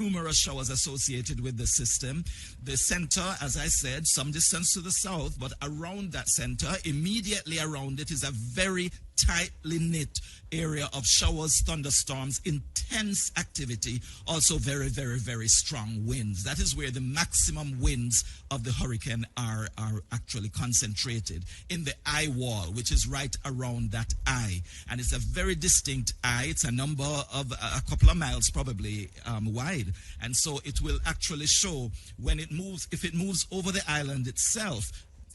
numerous showers associated with the system. The center, as I said, some distance to the south, but around that center, immediately around it, is a very tightly knit area of showers, thunderstorms, intense activity, also very, very, very strong winds. That is where the maximum winds of the hurricane are actually concentrated, in the eye wall, which is right around that eye. And it's a very distinct eye. It's a number of a couple of miles probably wide. And so it will actually show when it moves, if it moves over the island itself,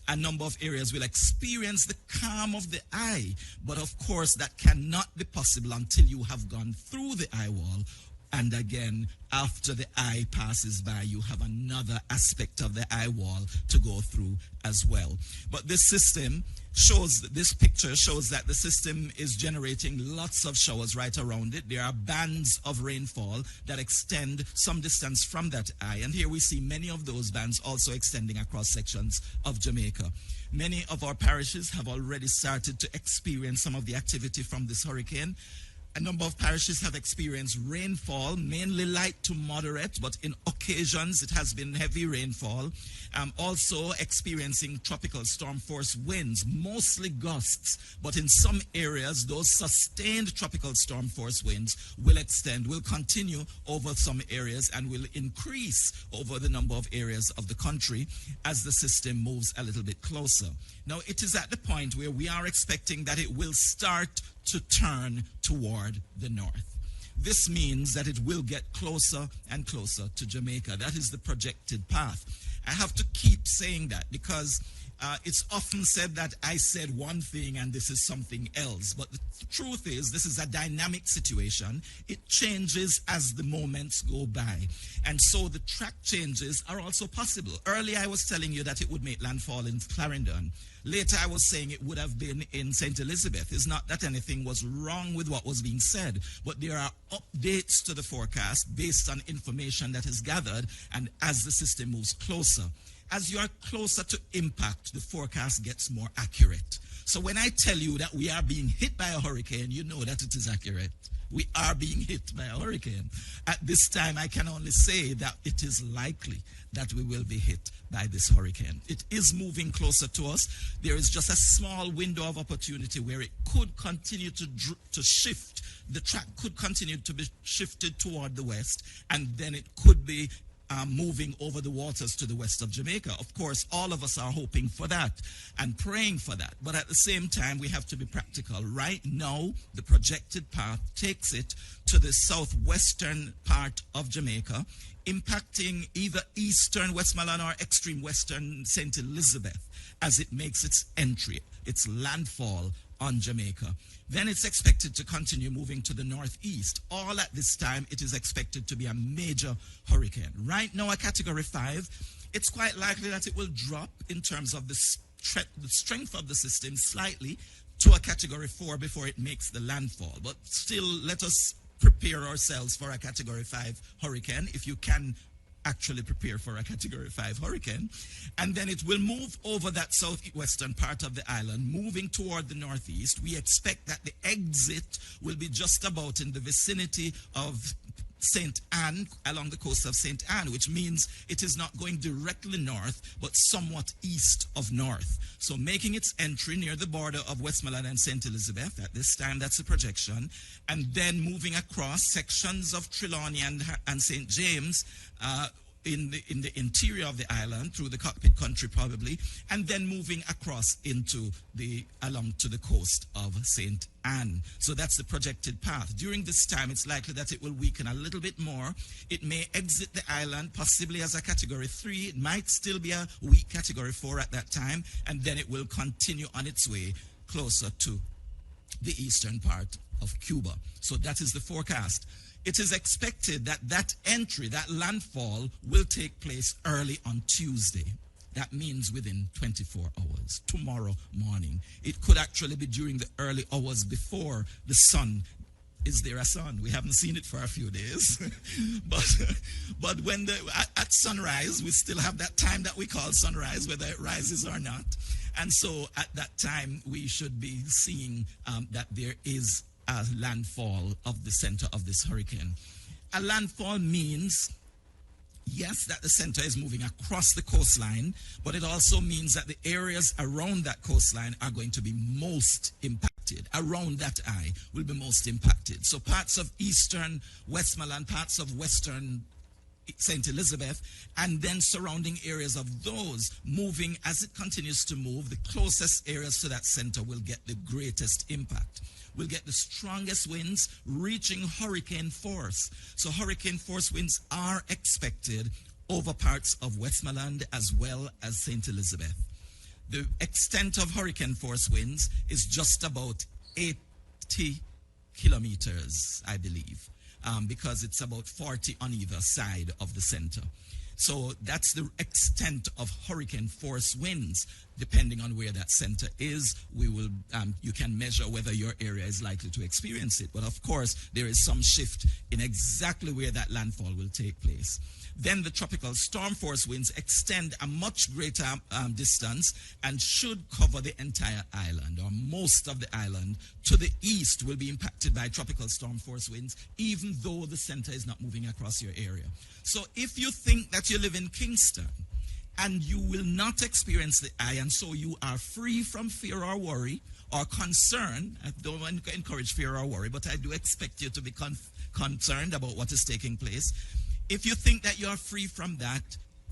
a number of areas will experience the calm of the eye. But of course, that cannot be possible until you have gone through the eye wall. And again, after the eye passes by, you have another aspect of the eye wall to go through as well. But this system shows, this picture shows that the system is generating lots of showers right around it. There are bands of rainfall that extend some distance from that eye. And here we see many of those bands also extending across sections of Jamaica. Many of our parishes have already started to experience some of the activity from this hurricane. A number of parishes have experienced rainfall, mainly light to moderate, but in occasions it has been heavy rainfall. Also experiencing tropical storm force winds, mostly gusts, but in some areas those sustained tropical storm force winds will continue over some areas and will increase over the number of areas of the country as the system moves a little bit closer. Now it is at the point where we are expecting that it will start to turn toward the north. This means that it will get closer and closer to Jamaica. That is the projected path. I have to keep saying that because it's often said that I said one thing and this is something else. But the truth is, this is a dynamic situation. It changes as the moments go by. And so the track changes are also possible. Earlier I was telling you that it would make landfall in Clarendon. Later I was saying it would have been in St. Elizabeth. It's not that anything was wrong with what was being said, but there are updates to the forecast based on information that is gathered and as the system moves closer. As you are closer to impact, the forecast gets more accurate. So when I tell you that we are being hit by a hurricane, you know that it is accurate. We are being hit by a hurricane. At this time, I can only say that it is likely that we will be hit by this hurricane. It is moving closer to us. There is just a small window of opportunity where it could continue to shift. The track could continue to be shifted toward the west, and then it could be moving over the waters to the west of Jamaica. Of course, all of us are hoping for that and praying for that. But at the same time, we have to be practical. Right now, the projected path takes it to the southwestern part of Jamaica, impacting either eastern Westmoreland or extreme western St. Elizabeth as it makes its entry, its landfall on Jamaica. Then it's expected to continue moving to the northeast. All at this time, it is expected to be a major hurricane. Right now, a Category 5, it's quite likely that it will drop in terms of the strength of the system slightly to a Category 4 before it makes the landfall. But still, let us prepare ourselves for a Category 5 hurricane, if you can actually prepare for a Category 5 hurricane. And then it will move over that southwestern part of the island, moving toward the northeast. We expect that the exit will be just about in the vicinity of St. Anne, along the coast of St. Anne, which means it is not going directly north, but somewhat east of north. So making its entry near the border of Westmoreland and St. Elizabeth, at this time that's a projection, and then moving across sections of Trelawney and St. James, in the interior of the island, through the cockpit country probably, and then moving across along to the coast of St. Anne. So that's the projected path. During this time, it's likely that it will weaken a little bit more. It may exit the island, possibly as a Category 3. It might still be a weak Category 4 at that time, and then it will continue on its way closer to the eastern part of Cuba. So that is the forecast. It is expected that that entry, that landfall, will take place early on Tuesday. That means within 24 hours, tomorrow morning. It could actually be during the early hours before the sun. Is there a sun? We haven't seen it for a few days. but when at sunrise, we still have that time that we call sunrise, whether it rises or not. And so at that time, we should be seeing that there is a landfall of the center of this hurricane. A landfall means, yes, that the center is moving across the coastline, but it also means that the areas around that coastline are going to be most impacted. Around that eye will be most impacted. So parts of eastern Westmoreland, parts of western St. Elizabeth, and then surrounding areas of those moving as it continues to move, the closest areas to that center will get the greatest impact. We'll get the strongest winds reaching hurricane force. So hurricane force winds are expected over parts of Westmoreland as well as St. Elizabeth. The extent of hurricane force winds is just about 80 kilometers, I believe. Because it's about 40 on either side of the center. So that's the extent of hurricane force winds. Depending on where that center is, you can measure whether your area is likely to experience it. But of course, there is some shift in exactly where that landfall will take place. Then the tropical storm force winds extend a much greater distance and should cover the entire island, or most of the island. To the east will be impacted by tropical storm force winds, even though the center is not moving across your area. So if you think that you live in Kingston and you will not experience the eye, and so you are free from fear or worry or concern, I don't want to encourage fear or worry, but I do expect you to be concerned about what is taking place. If you think that you are free from that,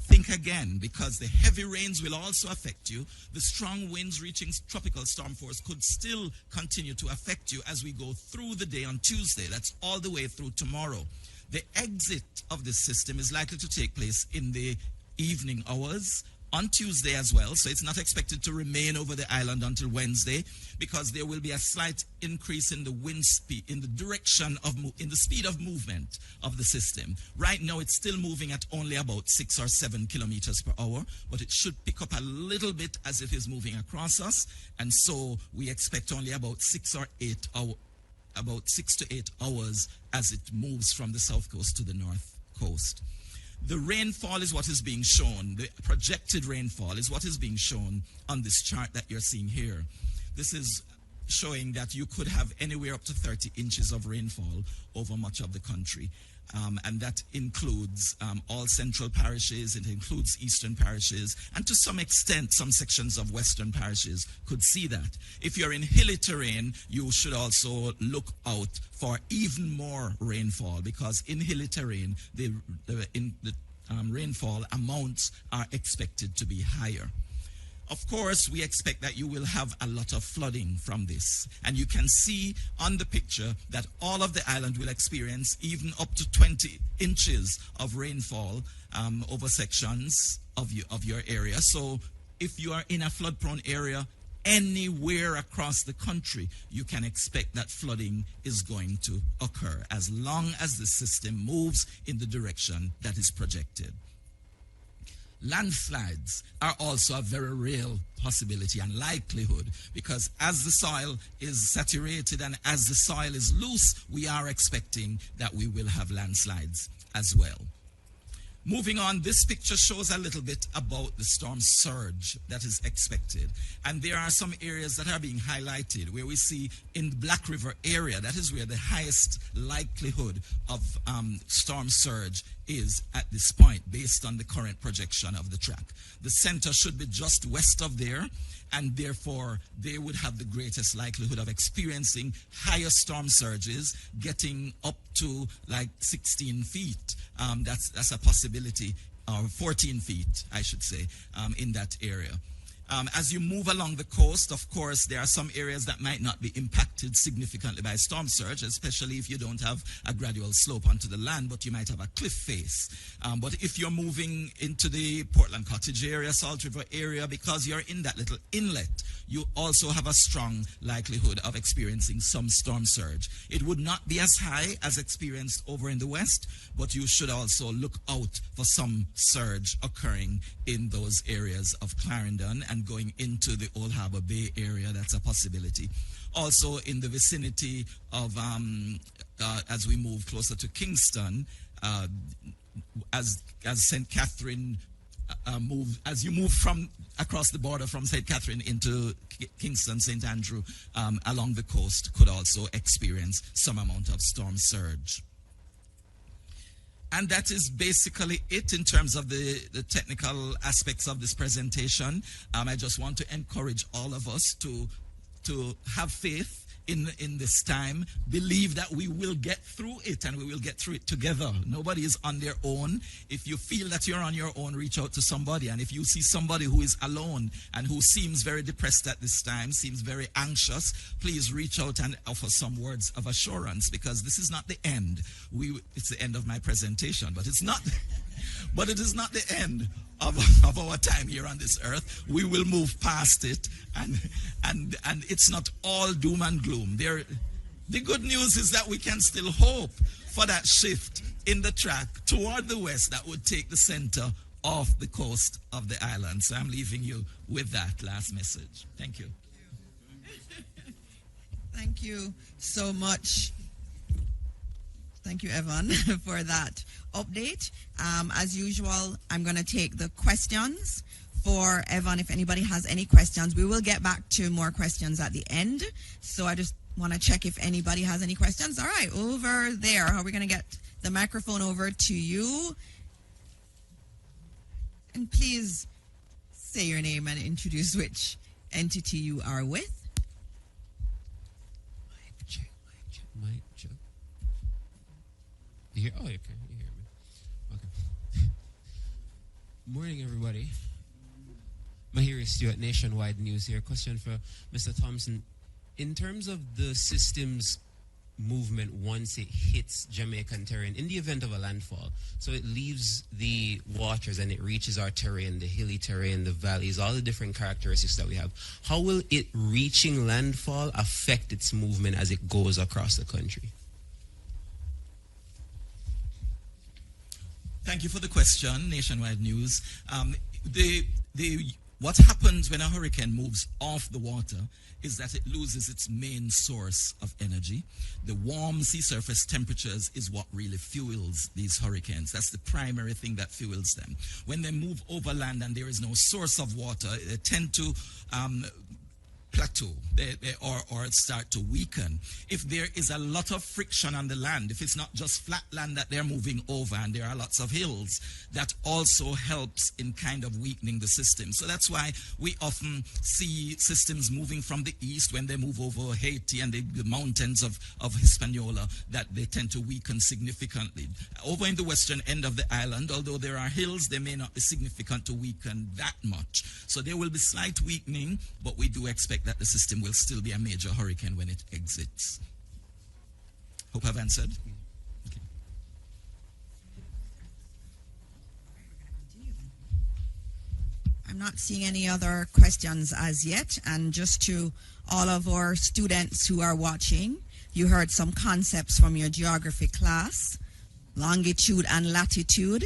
think again, because the heavy rains will also affect you. The strong winds reaching tropical storm force could still continue to affect you as we go through the day on Tuesday. That's all the way through tomorrow. The exit of this system is likely to take place in the evening hours on Tuesday as well, so it's not expected to remain over the island until Wednesday, because there will be a slight increase in the wind speed, in the direction of, in the speed of movement of the system. Right now, it's still moving at only about 6 or 7 kilometers per hour, but it should pick up a little bit as it is moving across us, and so we expect only about 6 to 8 hours as it moves from the south coast to the north coast. The rainfall is what is being shown. The projected rainfall is what is being shown on this chart that you're seeing here. This is showing that you could have anywhere up to 30 inches of rainfall over much of the country. And that includes all central parishes, it includes eastern parishes, and to some extent, some sections of western parishes could see that. If you're in hilly terrain, you should also look out for even more rainfall, because in hilly terrain, the rainfall amounts are expected to be higher. Of course, we expect that you will have a lot of flooding from this. And you can see on the picture that all of the island will experience even up to 20 inches of rainfall over sections of your area. So if you are in a flood-prone area anywhere across the country, you can expect that flooding is going to occur as long as the system moves in the direction that is projected. Landslides are also a very real possibility and likelihood, because as the soil is saturated and as the soil is loose, we are expecting that we will have landslides as well. Moving on, this picture shows a little bit about the storm surge that is expected. And there are some areas that are being highlighted where we see in the Black River area, that is where the highest likelihood of storm surge is at this point, based on the current projection of the track. The center should be just west of there, and therefore they would have the greatest likelihood of experiencing higher storm surges, getting up to like 16 feet. That's a possibility, or 14 feet, I should say, in that area. As you move along the coast, of course, there are some areas that might not be impacted significantly by storm surge, especially if you don't have a gradual slope onto the land, but you might have a cliff face. But if you're moving into the Portland Cottage area, Salt River area, because you're in that little inlet, you also have a strong likelihood of experiencing some storm surge. It would not be as high as experienced over in the west, but you should also look out for some surge occurring in those areas of Clarendon and going into the Old Harbor Bay area. That's a possibility. Also in the vicinity of, as we move closer to Kingston, as St. Catherine as you move from across the border from St. Catherine into Kingston, St. Andrew, along the coast, could also experience some amount of storm surge. And that is basically it in terms of the technical aspects of this presentation. I just want to encourage all of us to have faith in this time, believe that we will get through it, and we will get through it together. Nobody is on their own. If you feel that you're on your own, reach out to somebody. And if you see somebody who is alone and who seems very depressed at this time, seems very anxious, please reach out and offer some words of assurance, because this is not the end. It's the end of my presentation, but it's not but it is not the end of our time here on this earth. We will move past it, and it's not all doom and gloom. The good news is that we can still hope for that shift in the track toward the west that would take the center off the coast of the island. So I'm leaving you with that last message. Thank you. Thank you so much. Thank you, Evan, for that update. As usual, I'm going to take the questions for Evan. If anybody has any questions, we will get back to more questions at the end. So I just want to check if anybody has any questions. All right, over there. Are we going to get the microphone over to you? And please say your name and introduce which entity you are with. Mic check. You hear? Oh, okay. You hear me. Okay. Morning, everybody. Mahiri Stewart, Nationwide News here. Question for Mr. Thompson. In terms of the system's movement once it hits Jamaican terrain, in the event of a landfall, so it leaves the waters and it reaches our terrain, the hilly terrain, the valleys, all the different characteristics that we have, how will it reaching landfall affect its movement as it goes across the country? Thank you for the question, Nationwide News. What happens when a hurricane moves off the water is that it loses its main source of energy. The warm sea surface temperatures is what really fuels these hurricanes. That's the primary thing that fuels them. When they move overland and there is no source of water, they tend to plateau or start to weaken. If there is a lot of friction on the land, if it's not just flat land that they're moving over and there are lots of hills, that also helps in kind of weakening the system. So that's why we often see systems moving from the east when they move over Haiti and the mountains of Hispaniola, that they tend to weaken significantly. Over in the western end of the island, although there are hills, they may not be significant to weaken that much. So there will be slight weakening, but we do expect that the system will still be a major hurricane when it exits. Hope I've answered. Okay. I'm not seeing any other questions as yet. And just to all of our students who are watching, you heard some concepts from your geography class, longitude and latitude.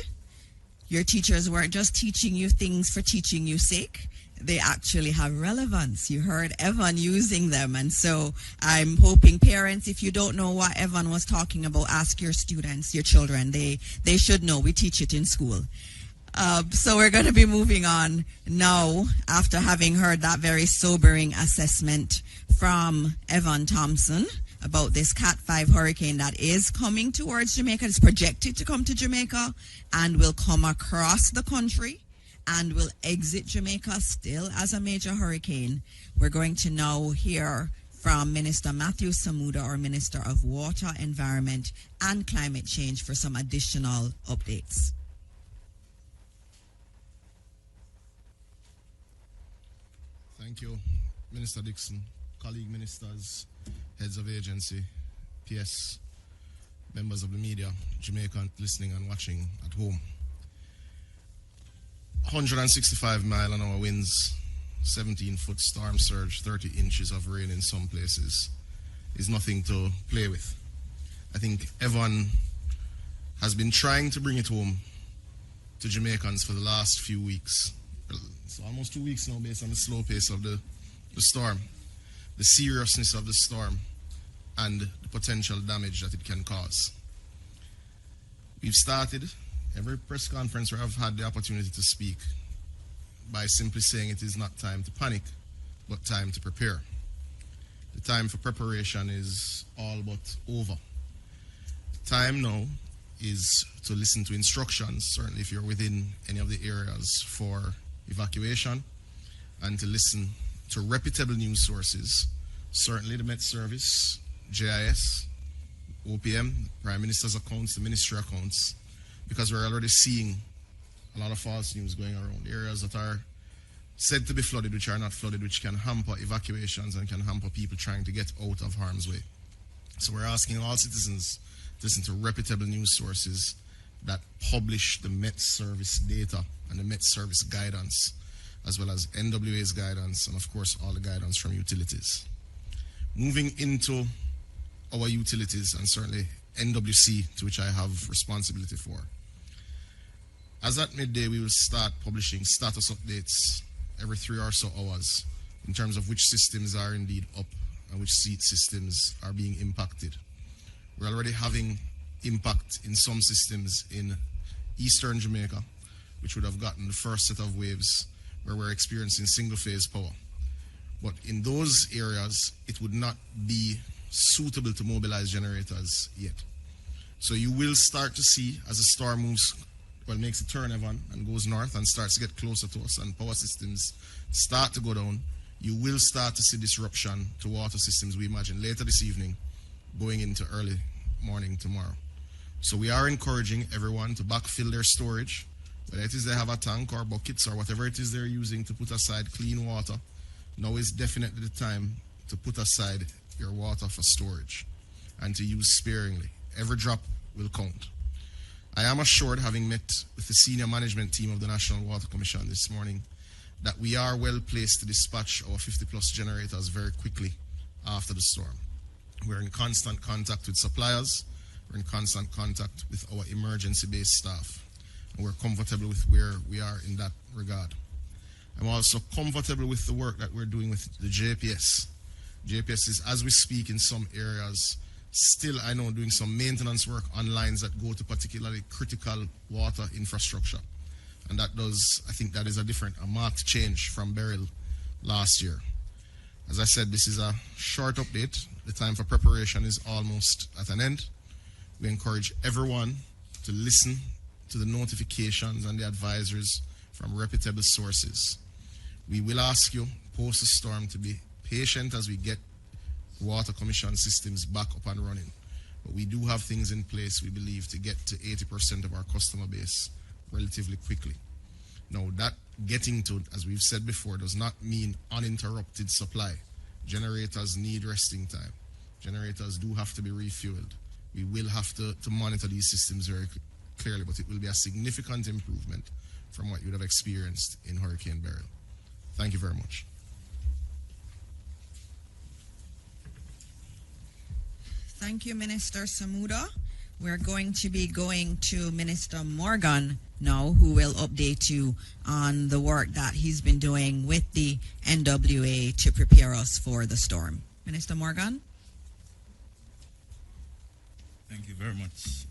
Your teachers weren't just teaching you things for teaching you sake. They actually have relevance. You heard Evan using them. And so I'm hoping parents, if you don't know what Evan was talking about, ask your students, your children. They should know. We teach it in school. So we're going to be moving on now after having heard that very sobering assessment from Evan Thompson about this Cat 5 hurricane that is coming towards Jamaica. It's projected to come to Jamaica and will come across the country and will exit Jamaica still as a major hurricane. We're going to now hear from Minister Matthew Samuda, our Minister of Water, Environment and Climate Change, for some additional updates. Thank you, Minister Dixon, colleague ministers, heads of agency, PS, members of the media, Jamaican listening and watching at home. 165 mile an hour winds, 17-foot storm surge, 30 inches of rain in some places is nothing to play with. I think Evan has been trying to bring it home to Jamaicans for the last few weeks. It's almost 2 weeks now based on the slow pace of the storm, the seriousness of the storm, and the potential damage that it can cause. We've started every press conference where I've had the opportunity to speak by simply saying it is not time to panic, but time to prepare. The time for preparation is all but over. Time now is to listen to instructions, certainly if you're within any of the areas for evacuation, and to listen to reputable news sources, certainly the Met Service, JIS, OPM, Prime Minister's accounts, the Ministry accounts, because we're already seeing a lot of false news going around. Areas that are said to be flooded, which are not flooded, which can hamper evacuations and can hamper people trying to get out of harm's way. So we're asking all citizens to listen to reputable news sources that publish the Met Service data and the Met Service guidance, as well as NWA's guidance, and of course all the guidance from utilities. Moving into our utilities, and certainly NWC, to which I have responsibility for. As at midday, we will start publishing status updates every 3 or so hours in terms of which systems are indeed up and which seat systems are being impacted. We're already having impact in some systems in eastern Jamaica, which would have gotten the first set of waves where we're experiencing single phase power. But in those areas, it would not be suitable to mobilize generators yet. So you will start to see, as the storm moves, well, makes a turn, Evan, and goes north and starts to get closer to us and power systems start to go down, you will start to see disruption to water systems, we imagine, later this evening, going into early morning tomorrow. So we are encouraging everyone to backfill their storage, whether it is they have a tank or buckets or whatever it is they're using to put aside clean water. Now is definitely the time to put aside your water for storage and to use sparingly. Every drop will count. I am assured, having met with the senior management team of the National Water Commission this morning, that we are well placed to dispatch our 50-plus generators very quickly after the storm. We're in constant contact with suppliers, we're in constant contact with our emergency-based staff, and we're comfortable with where we are in that regard. I'm also comfortable with the work that we're doing with the JPS. JPS is, as we speak, in some areas, still, I know, doing some maintenance work on lines that go to particularly critical water infrastructure. And that does, I think that is a marked change from Beryl last year. As I said, this is a short update. The time for preparation is almost at an end. We encourage everyone to listen to the notifications and the advisories from reputable sources. We will ask you, post the storm, to be patient as we get Water Commission systems back up and running. But we do have things in place, we believe, to get to 80% of our customer base relatively quickly. Now, that getting to, as we've said before, does not mean uninterrupted supply. Generators need resting time. Generators do have to be refueled. We will have to monitor these systems very clearly, but it will be a significant improvement from what you would have experienced in Hurricane Beryl. Thank you very much. Thank you, Minister Samuda. We're going to be going to Minister Morgan now, who will update you on the work that he's been doing with the NWA to prepare us for the storm. Minister Morgan. Thank you very much,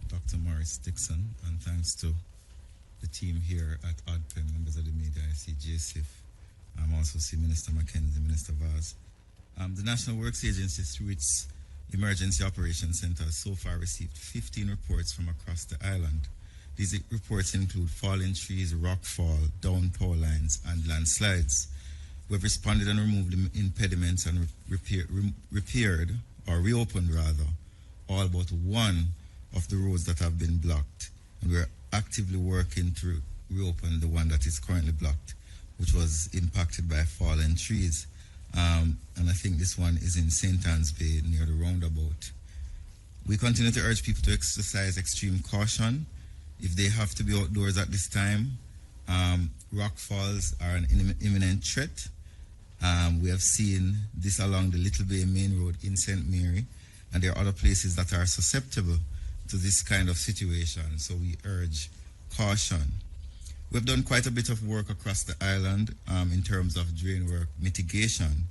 Dr. Morris Dixon, and thanks to the team here at ODPEM, members of the media. I see JSIF. I also see Minister McKenzie, Minister Vaz. The National Works Agency, through its Emergency Operations Center, has so far received 15 reports from across the island. These reports include fallen trees, rockfall, down power lines, and landslides. We've responded and removed the impediments and repaired, or reopened rather, all but one of the roads that have been blocked. And we're actively working to reopen the one that is currently blocked, which was impacted by fallen trees. And I think this one is in St. Anne's Bay near the roundabout. We continue to urge people to exercise extreme caution if they have to be outdoors at this time. Rock falls are an imminent threat. We have seen this along the Little Bay Main Road in St. Mary, and there are other places that are susceptible to this kind of situation, so we urge caution. We've done quite a bit of work across the island in terms of drain work mitigation,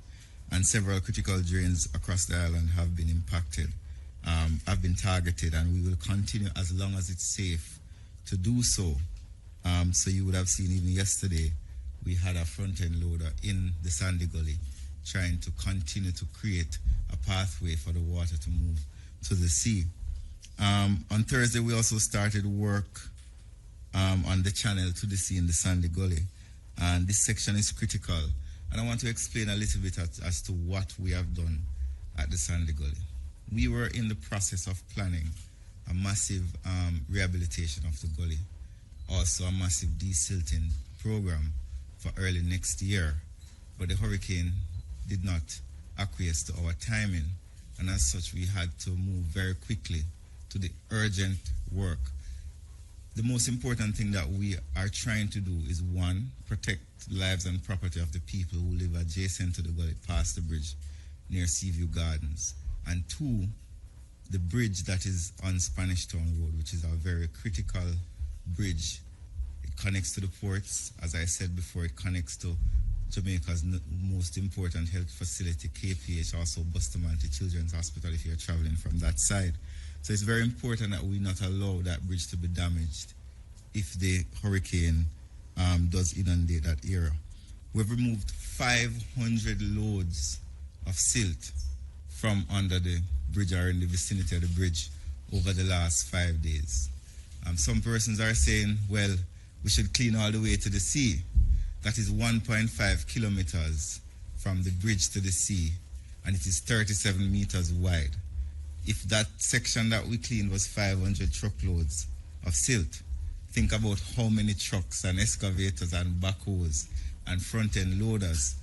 and several critical drains across the island have been impacted, have been targeted, and we will continue as long as it's safe to do so. So you would have seen even yesterday, we had a front-end loader in the Sandy Gully trying to continue to create a pathway for the water to move to the sea. On Thursday, we also started work on the channel to the sea in the Sandy Gully. And this section is critical. And I want to explain a little bit as to what we have done at the Sandy Gully. We were in the process of planning a massive rehabilitation of the gully, also a massive desilting program for early next year. But the hurricane did not acquiesce to our timing, and as such we had to move very quickly to the urgent work. The most important thing that we are trying to do is, one, protect lives and property of the people who live adjacent to the gully past the bridge near Seaview Gardens, and two, the bridge that is on Spanish Town Road, which is a very critical bridge. It connects to the ports. As I said before, it connects to Jamaica's most important health facility, KPH, also Bustamante Children's Hospital if you're traveling from that side. So it's very important that we not allow that bridge to be damaged if the hurricane does inundate that area. We've removed 500 loads of silt from under the bridge or in the vicinity of the bridge over the last 5 days. Some persons are saying, well, we should clean all the way to the sea. That is 1.5 kilometers from the bridge to the sea, and it is 37 meters wide. If that section that we cleaned was 500 truckloads of silt, think about how many trucks and excavators and backhoes and front-end loaders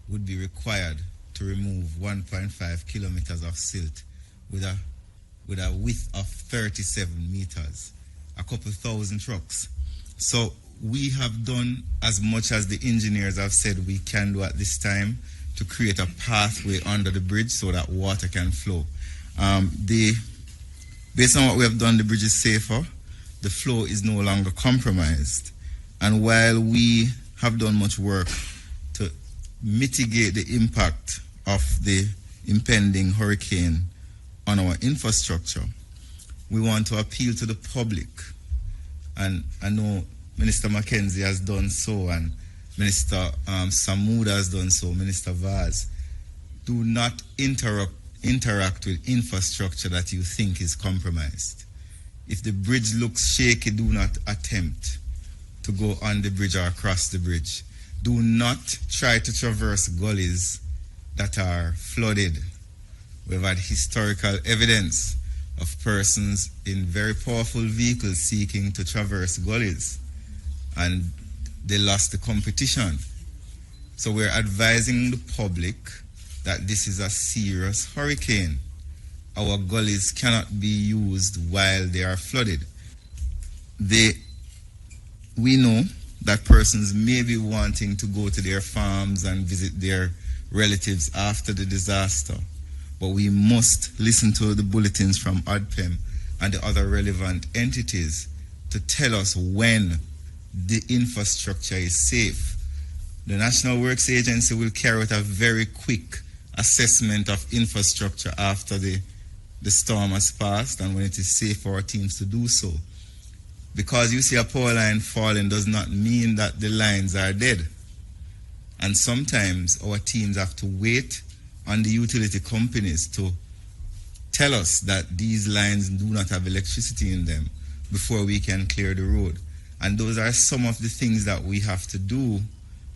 would be required to remove 1.5 kilometers of silt with a width of 37 meters, a couple thousand trucks. So we have done as much as the engineers have said we can do at this time to create a pathway under the bridge so that water can flow. Based on what we have done, the bridge is safer, the flow is no longer compromised. And while we have done much work to mitigate the impact of the impending hurricane on our infrastructure, we want to appeal to the public. And I know Minister Mackenzie has done so, and Minister Samuda has done so, Minister Vaz. Do not interact with infrastructure that you think is compromised. If the bridge looks shaky, do not attempt to go on the bridge or across the bridge. Do not try to traverse gullies that are flooded. We've had historical evidence of persons in very powerful vehicles seeking to traverse gullies, and they lost the competition. So we're advising the public that this is a serious hurricane. Our gullies cannot be used while they are flooded. We know that persons may be wanting to go to their farms and visit their relatives after the disaster, but we must listen to the bulletins from ODPEM and the other relevant entities to tell us when the infrastructure is safe. The National Works Agency will carry out a very quick assessment of infrastructure after the storm has passed and when it is safe for our teams to do so. Because you see a power line falling does not mean that the lines are dead. And sometimes our teams have to wait on the utility companies to tell us that these lines do not have electricity in them before we can clear the road. And those are some of the things that we have to do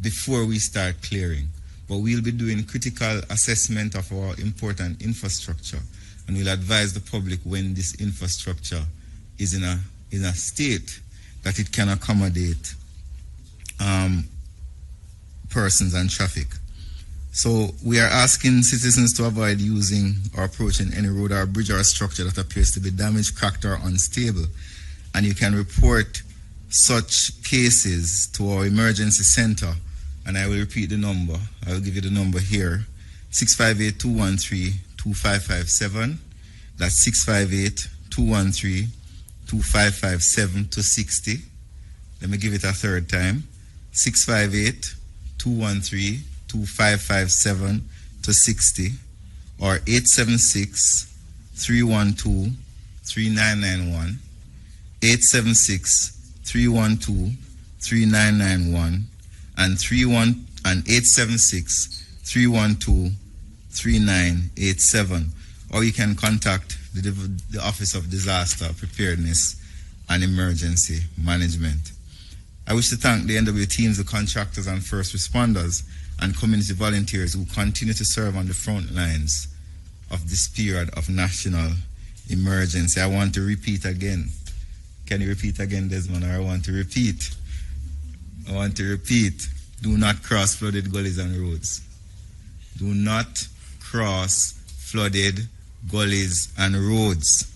before we start clearing. But we'll be doing critical assessment of our important infrastructure, and we'll advise the public when this infrastructure is in a state that it can accommodate persons and traffic. So we are asking citizens to avoid using or approaching any road or bridge or structure that appears to be damaged, cracked, or unstable. And you can report such cases to our emergency center. And I will repeat the number. I will give you the number here. 658-213-2557. That's 658-213-2557 to 60. Let me give it a third time. 658-213-2557 to 60, or 876-312-3991, 876-312-3991, and 876-312-3987. Or you can contact the Office of Disaster Preparedness and Emergency Management. I wish to thank the NWA teams, the contractors and first responders, and community volunteers who continue to serve on the front lines of this period of national emergency. I want to repeat again. Can you repeat again, Desmond? Or I want to repeat. Do not cross flooded gullies and roads. Do not cross flooded gullies and roads.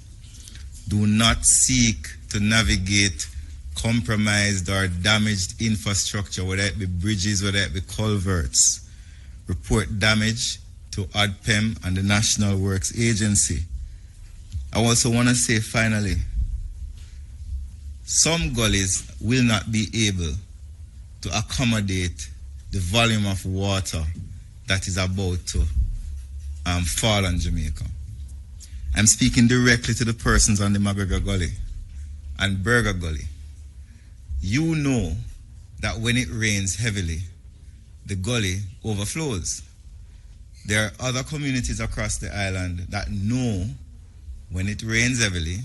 Do not seek to navigate compromised or damaged infrastructure, whether it be bridges, whether it be culverts. Report damage to ODPEM and the National Works Agency. I also want to say finally, some gullies will not be able to accommodate the volume of water that is about to fall on Jamaica. I'm speaking directly to the persons on the McGregor Gully and Burger Gully. You know that when it rains heavily, the gully overflows. There are other communities across the island that know when it rains heavily,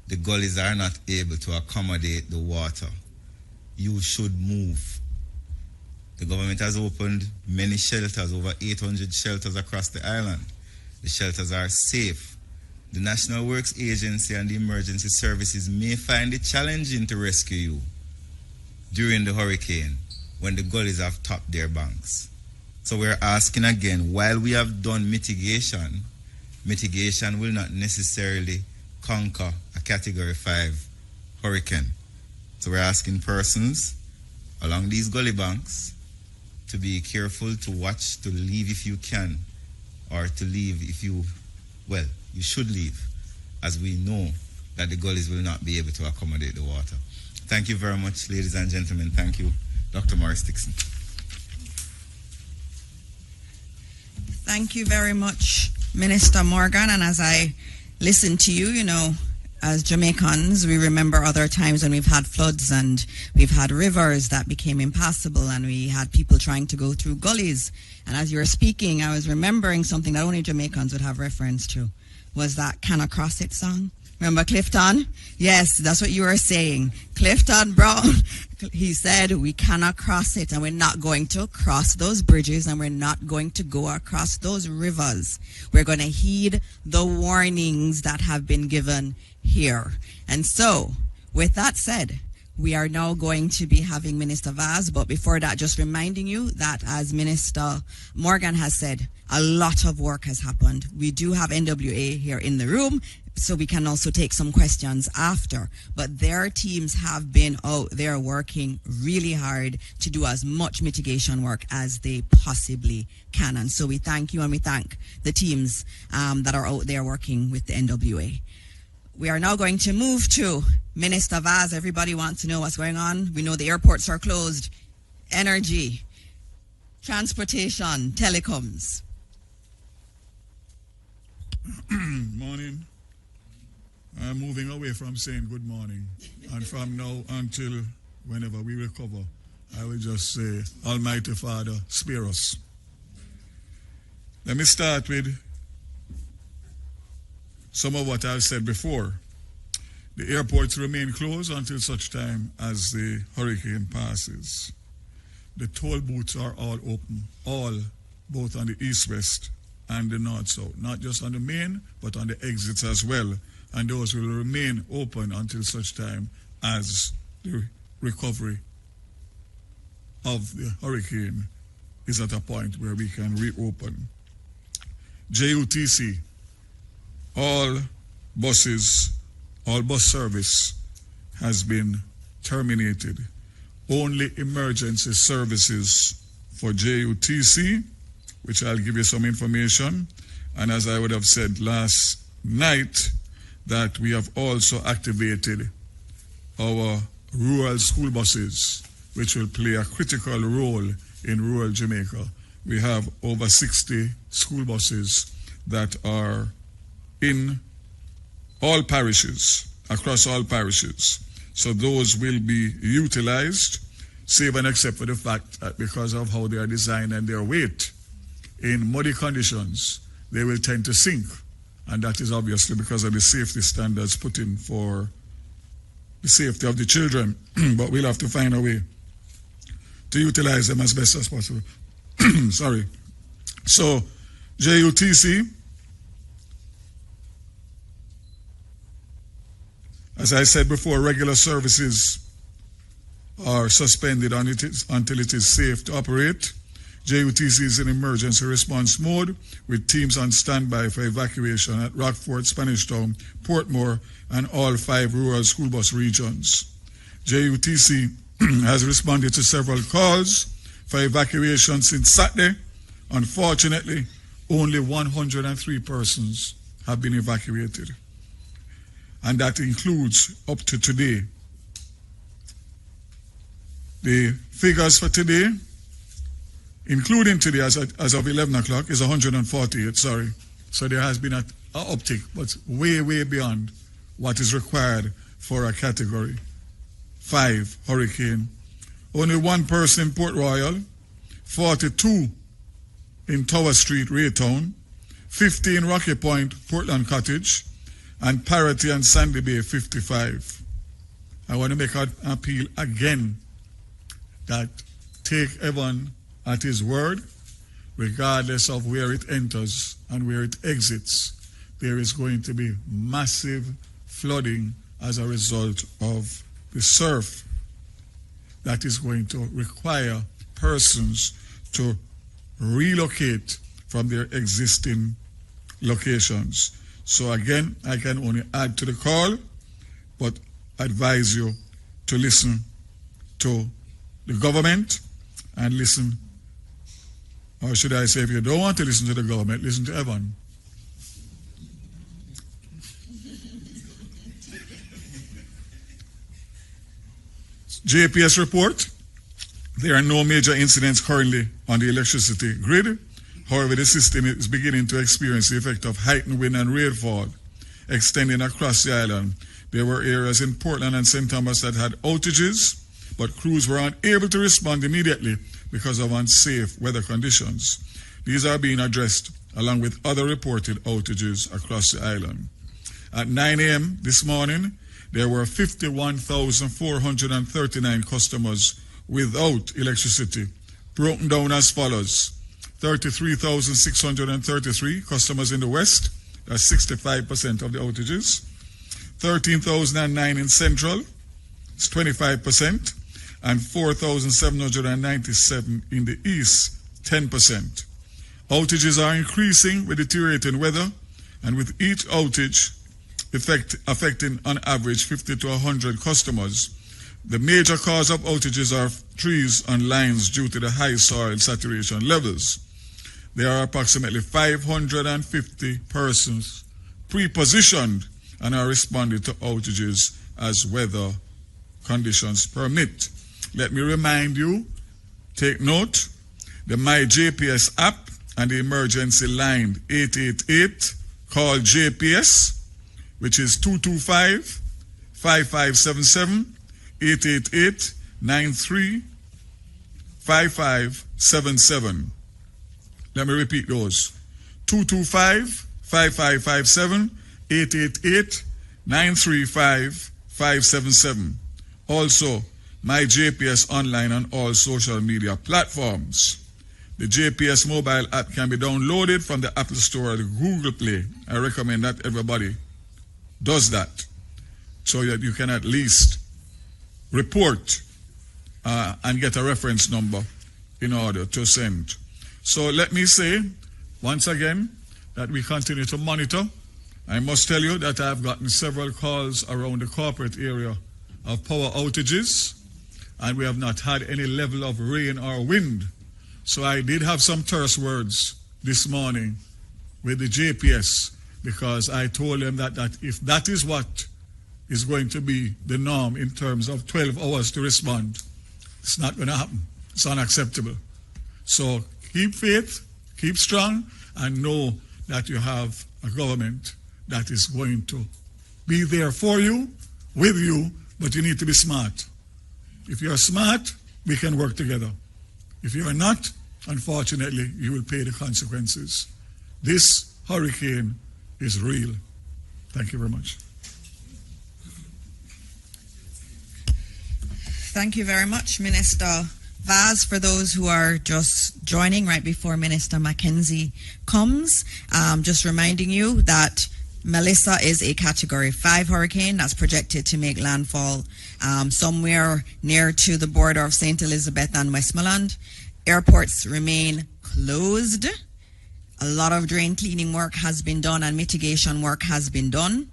the gullies are not able to accommodate the water. You should move. The government has opened many shelters, over 800 shelters across the island. The shelters are safe. The National Works Agency and the emergency services may find it challenging to rescue you during the hurricane when the gullies have topped their banks. So we're asking again, while we have done mitigation, mitigation will not necessarily conquer a Category 5 hurricane. So we're asking persons along these gully banks to be careful, to watch, to leave if you can, or to leave if you, well, you should leave, as we know that the gullies will not be able to accommodate the water. Thank you very much, ladies and gentlemen. Thank you, Dr. Morris Dixon. Thank you very much, Minister Morgan. And as I listen to you, you know, as Jamaicans, we remember other times when we've had floods and we've had rivers that became impassable and we had people trying to go through gullies. And as you were speaking, I was remembering something that only Jamaicans would have reference to, was that Can I Cross It song? Remember Clifton? Yes, that's what you were saying. Clifton Brown, he said, we cannot cross it and we're not going to cross those bridges and we're not going to go across those rivers. We're going to heed the warnings that have been given here. And so, with that said, we are now going to be having Minister Vaz, but before that, just reminding you that as Minister Morgan has said, a lot of work has happened. We do have NWA here in the room, so we can also take some questions after. But their teams have been out there working really hard to do as much mitigation work as they possibly can. And so we thank you and we thank the teams that are out there working with the NWA. We are now going to move to Minister Vaz. Everybody wants to know what's going on. We know the airports are closed. Energy, transportation, telecoms. Morning. I'm moving away from saying good morning. And from now until whenever we recover, I will just say, Almighty Father, spare us. Let me start with some of what I've said before. The airports remain closed until such time as the hurricane passes. The toll booths are all open, both on the east-west and the north-south, not just on the main, but on the exits as well. And those will remain open until such time as the recovery of the hurricane is at a point where we can reopen. JUTC, all bus service has been terminated. Only emergency services for JUTC, which I'll give you some information. And as I would have said last night, that we have also activated our rural school buses, which will play a critical role in rural Jamaica. We have over 60 school buses that are in all parishes, across all parishes. So those will be utilized, save and except for the fact that because of how they are designed and their weight, in muddy conditions, they will tend to sink. And that is obviously because of the safety standards put in for the safety of the children. But we'll have to find a way to utilize them as best as possible. Sorry. So, JUTC, as I said before, regular services are suspended until it is safe to operate. JUTC is in emergency response mode with teams on standby for evacuation at Rockford, Spanish Town, Portmore, and all 5 rural school bus regions. JUTC has responded to several calls for evacuation since Saturday. Unfortunately, only 103 persons have been evacuated. And that includes up to today. The figures for today, including today as of 11 o'clock, is 148, sorry. So there has been an uptick, but way, way beyond what is required for a Category 5 hurricane. Only 1 person in Port Royal, 42 in Tower Street, Raytown, 50 in Rocky Point, Portland Cottage, and Parity and Sandy Bay, 55. I want to make an appeal again that take everyone at his word, regardless of where it enters and where it exits. There is going to be massive flooding as a result of the surf that is going to require persons to relocate from their existing locations. So again, I can only add to the call, but advise you to listen to the government and listen, or should I say, if you don't want to listen to the government, listen to Evan. JPS report, there are no major incidents currently on the electricity grid. However, the system is beginning to experience the effect of heightened wind and rainfall extending across the island. There were areas in Portland and St. Thomas that had outages, but crews were unable to respond immediately because of unsafe weather conditions. These are being addressed along with other reported outages across the island. At 9 a.m. this morning, there were 51,439 customers without electricity, broken down as follows. 33,633 customers in the West, that's 65% of the outages. 13,009 in Central, it's 25%. And 4,797 in the East, 10%. Outages are increasing with deteriorating weather, and with each outage affecting on average 50 to 100 customers. The major cause of outages are trees on lines due to the high soil saturation levels. There are approximately 550 persons pre-positioned and are responding to outages as weather conditions permit. Let me remind you, take note, the My JPS app and the emergency line 888 called JPS, which is 225-5577, 888-93-5577. Let me repeat those. 225-5557, 888-935-577. Also, My JPS online on all social media platforms. The JPS mobile app can be downloaded from the Apple Store or the Google Play. I recommend that everybody does that so that you can at least report and get a reference number in order to send. So let me say once again that we continue to monitor. I must tell you that I've gotten several calls around the corporate area of power outages, and we have not had any level of rain or wind. So I did have some terse words this morning with the JPS, because I told them that if that is what is going to be the norm in terms of 12 hours to respond, it's not going to happen. It's unacceptable. So keep faith, keep strong, and know that you have a government that is going to be there for you, with you, but you need to be smart. If you're smart, we can work together. If you are not, unfortunately, you will pay the consequences. This hurricane is real. Thank you very much. Thank you very much, Minister Vaz. For those who are just joining right before Minister Mackenzie comes, just reminding you that Melissa is a Category 5 hurricane that's projected to make landfall somewhere near to the border of St. Elizabeth and Westmoreland. Airports remain closed. A lot of drain cleaning work has been done and mitigation work has been done.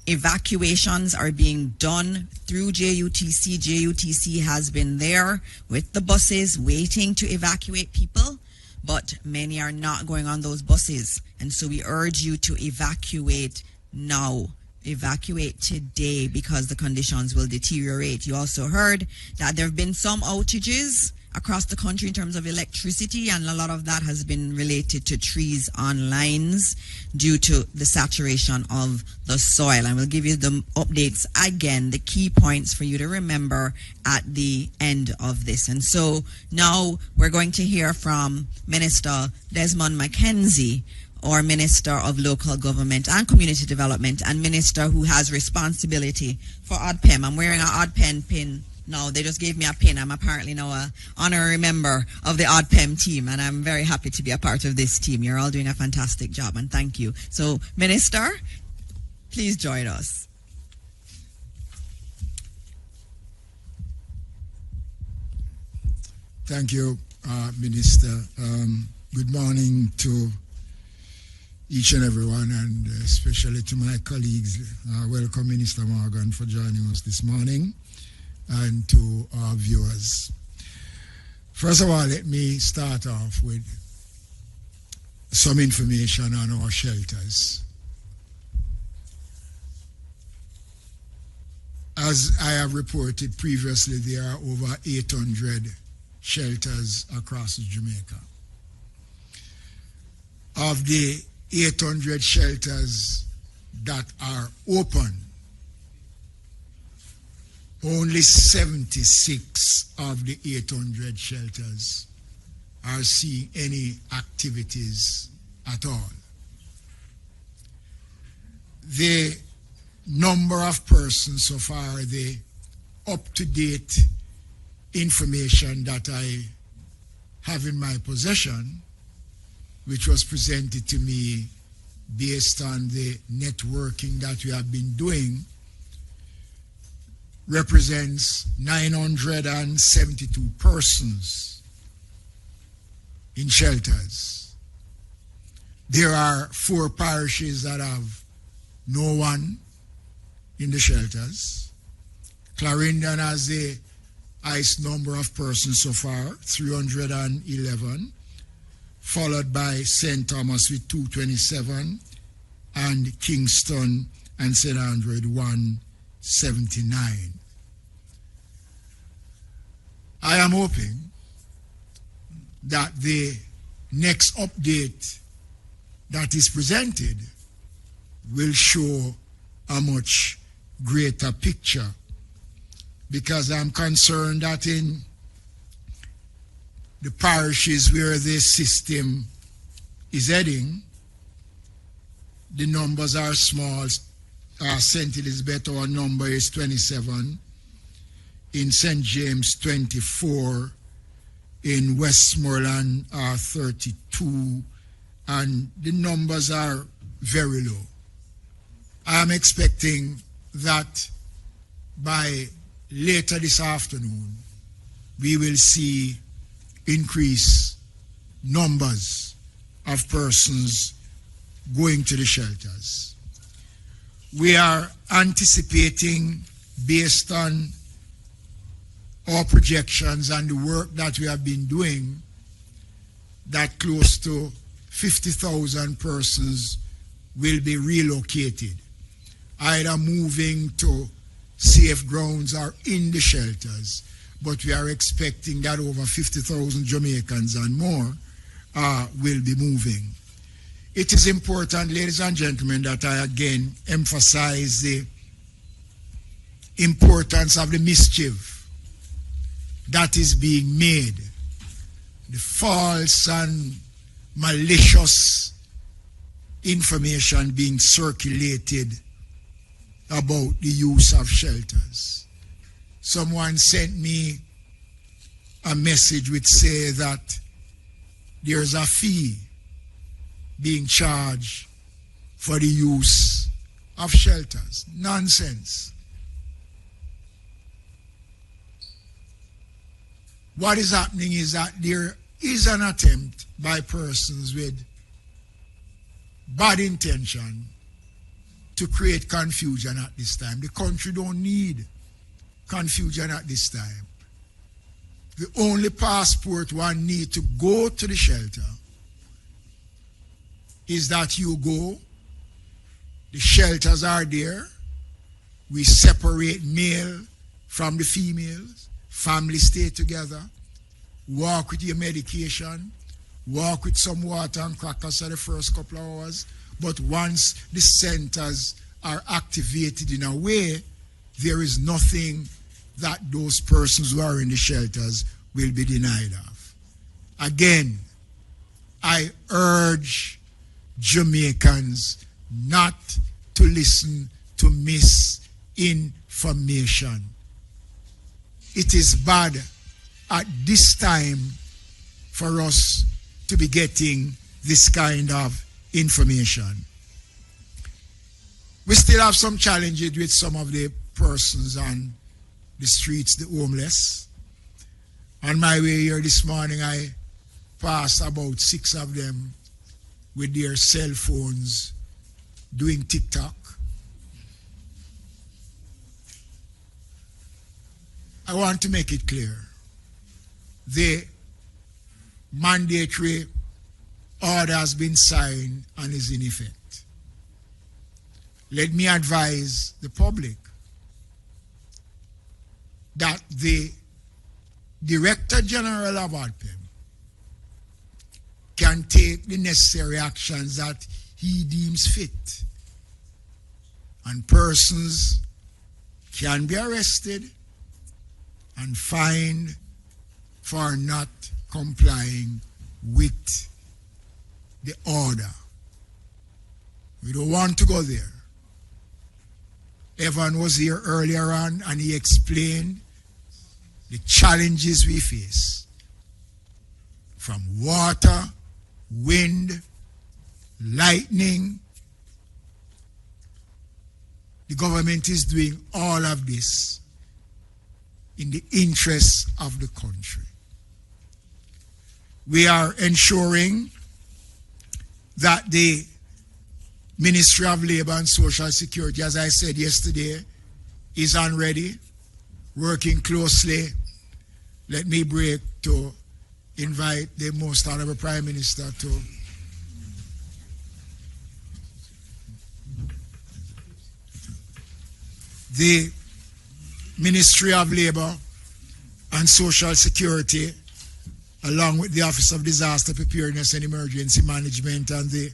Evacuations are being done through JUTC. JUTC has been there with the buses waiting to evacuate people, but many are not going on those buses. And so we urge you to evacuate now. Evacuate today because the conditions will deteriorate. You also heard that there have been some outages across the country in terms of electricity, and a lot of that has been related to trees on lines due to the saturation of the soil. And we'll give you the updates again, the key points for you to remember at the end of this. And so now we're going to hear from Minister Desmond Mackenzie, or Minister of Local Government and Community Development, and Minister who has responsibility for ODPEM. I'm wearing an ODPEM pin now. They just gave me a pin. I'm apparently now an honorary member of the ODPEM team, and I'm very happy to be a part of this team. You're all doing a fantastic job, and thank you. So, Minister, please join us. Thank you, Minister. Good morning to each and everyone, and especially to my colleagues. Welcome, Minister Morgan, for joining us this morning, and to our viewers. First of all, let me start off with some information on our shelters. As I have reported previously, there are over 800 shelters across Jamaica. Of the 800 shelters that are open, only 76 of the 800 shelters are seeing any activities at all. The number of persons so far, the up-to-date information that I have in my possession, which was presented to me based on the networking that we have been doing, represents 972 persons in shelters. There are 4 parishes that have no one in the shelters. Clarendon has the highest number of persons so far, 311, followed by St. Thomas with 227, and Kingston and St. Andrew with 179. I am hoping that the next update that is presented will show a much greater picture, because I'm concerned that in the parishes where this system is heading, the numbers are small. St. Elizabeth, our number is 27. In St. James, 24. In Westmoreland, 32. And the numbers are very low. I am expecting that by later this afternoon, we will see increased numbers of persons going to the shelters. We are anticipating, based on our projections and the work that we have been doing, that close to 50,000 persons will be relocated, either moving to safe grounds or in the shelters. But we are expecting that over 50,000 Jamaicans and more will be moving. It is important, ladies and gentlemen, that I again emphasize the importance of the mischief that is being made, the false and malicious information being circulated about the use of shelters. Someone sent me a message which says that there's a fee being charged for the use of shelters. Nonsense. What is happening is that there is an attempt by persons with bad intention to create confusion at this time. The country don't need confusion at this time. The only passport one need to go to the shelter is that you go, the shelters are there, we separate male from the females, families stay together, walk with your medication, walk with some water and crackers for the first couple of hours, but once the centers are activated in a way, there is nothing that those persons who are in the shelters will be denied of. Again, I urge Jamaicans not to listen to misinformation. It is bad at this time for us to be getting this kind of information. We still have some challenges with some of the persons on the streets, the homeless. On my way here this morning, I passed about 6 of them with their cell phones doing TikTok. I want to make it clear. The mandatory order has been signed and is in effect. Let me advise the public that the Director General of ADPEM can take the necessary actions that he deems fit, and persons can be arrested and fined for not complying with the order. We don't want to go there. Evan was here earlier on and he explained the challenges we face from water, wind, lightning. The government is doing all of this in the interests of the country. We are ensuring that the Ministry of Labor and Social Security, as I said yesterday, is on ready, working closely. Let me break to invite the Most Honorable Prime Minister to the Ministry of Labor and Social Security, along with the Office of Disaster Preparedness and Emergency Management and the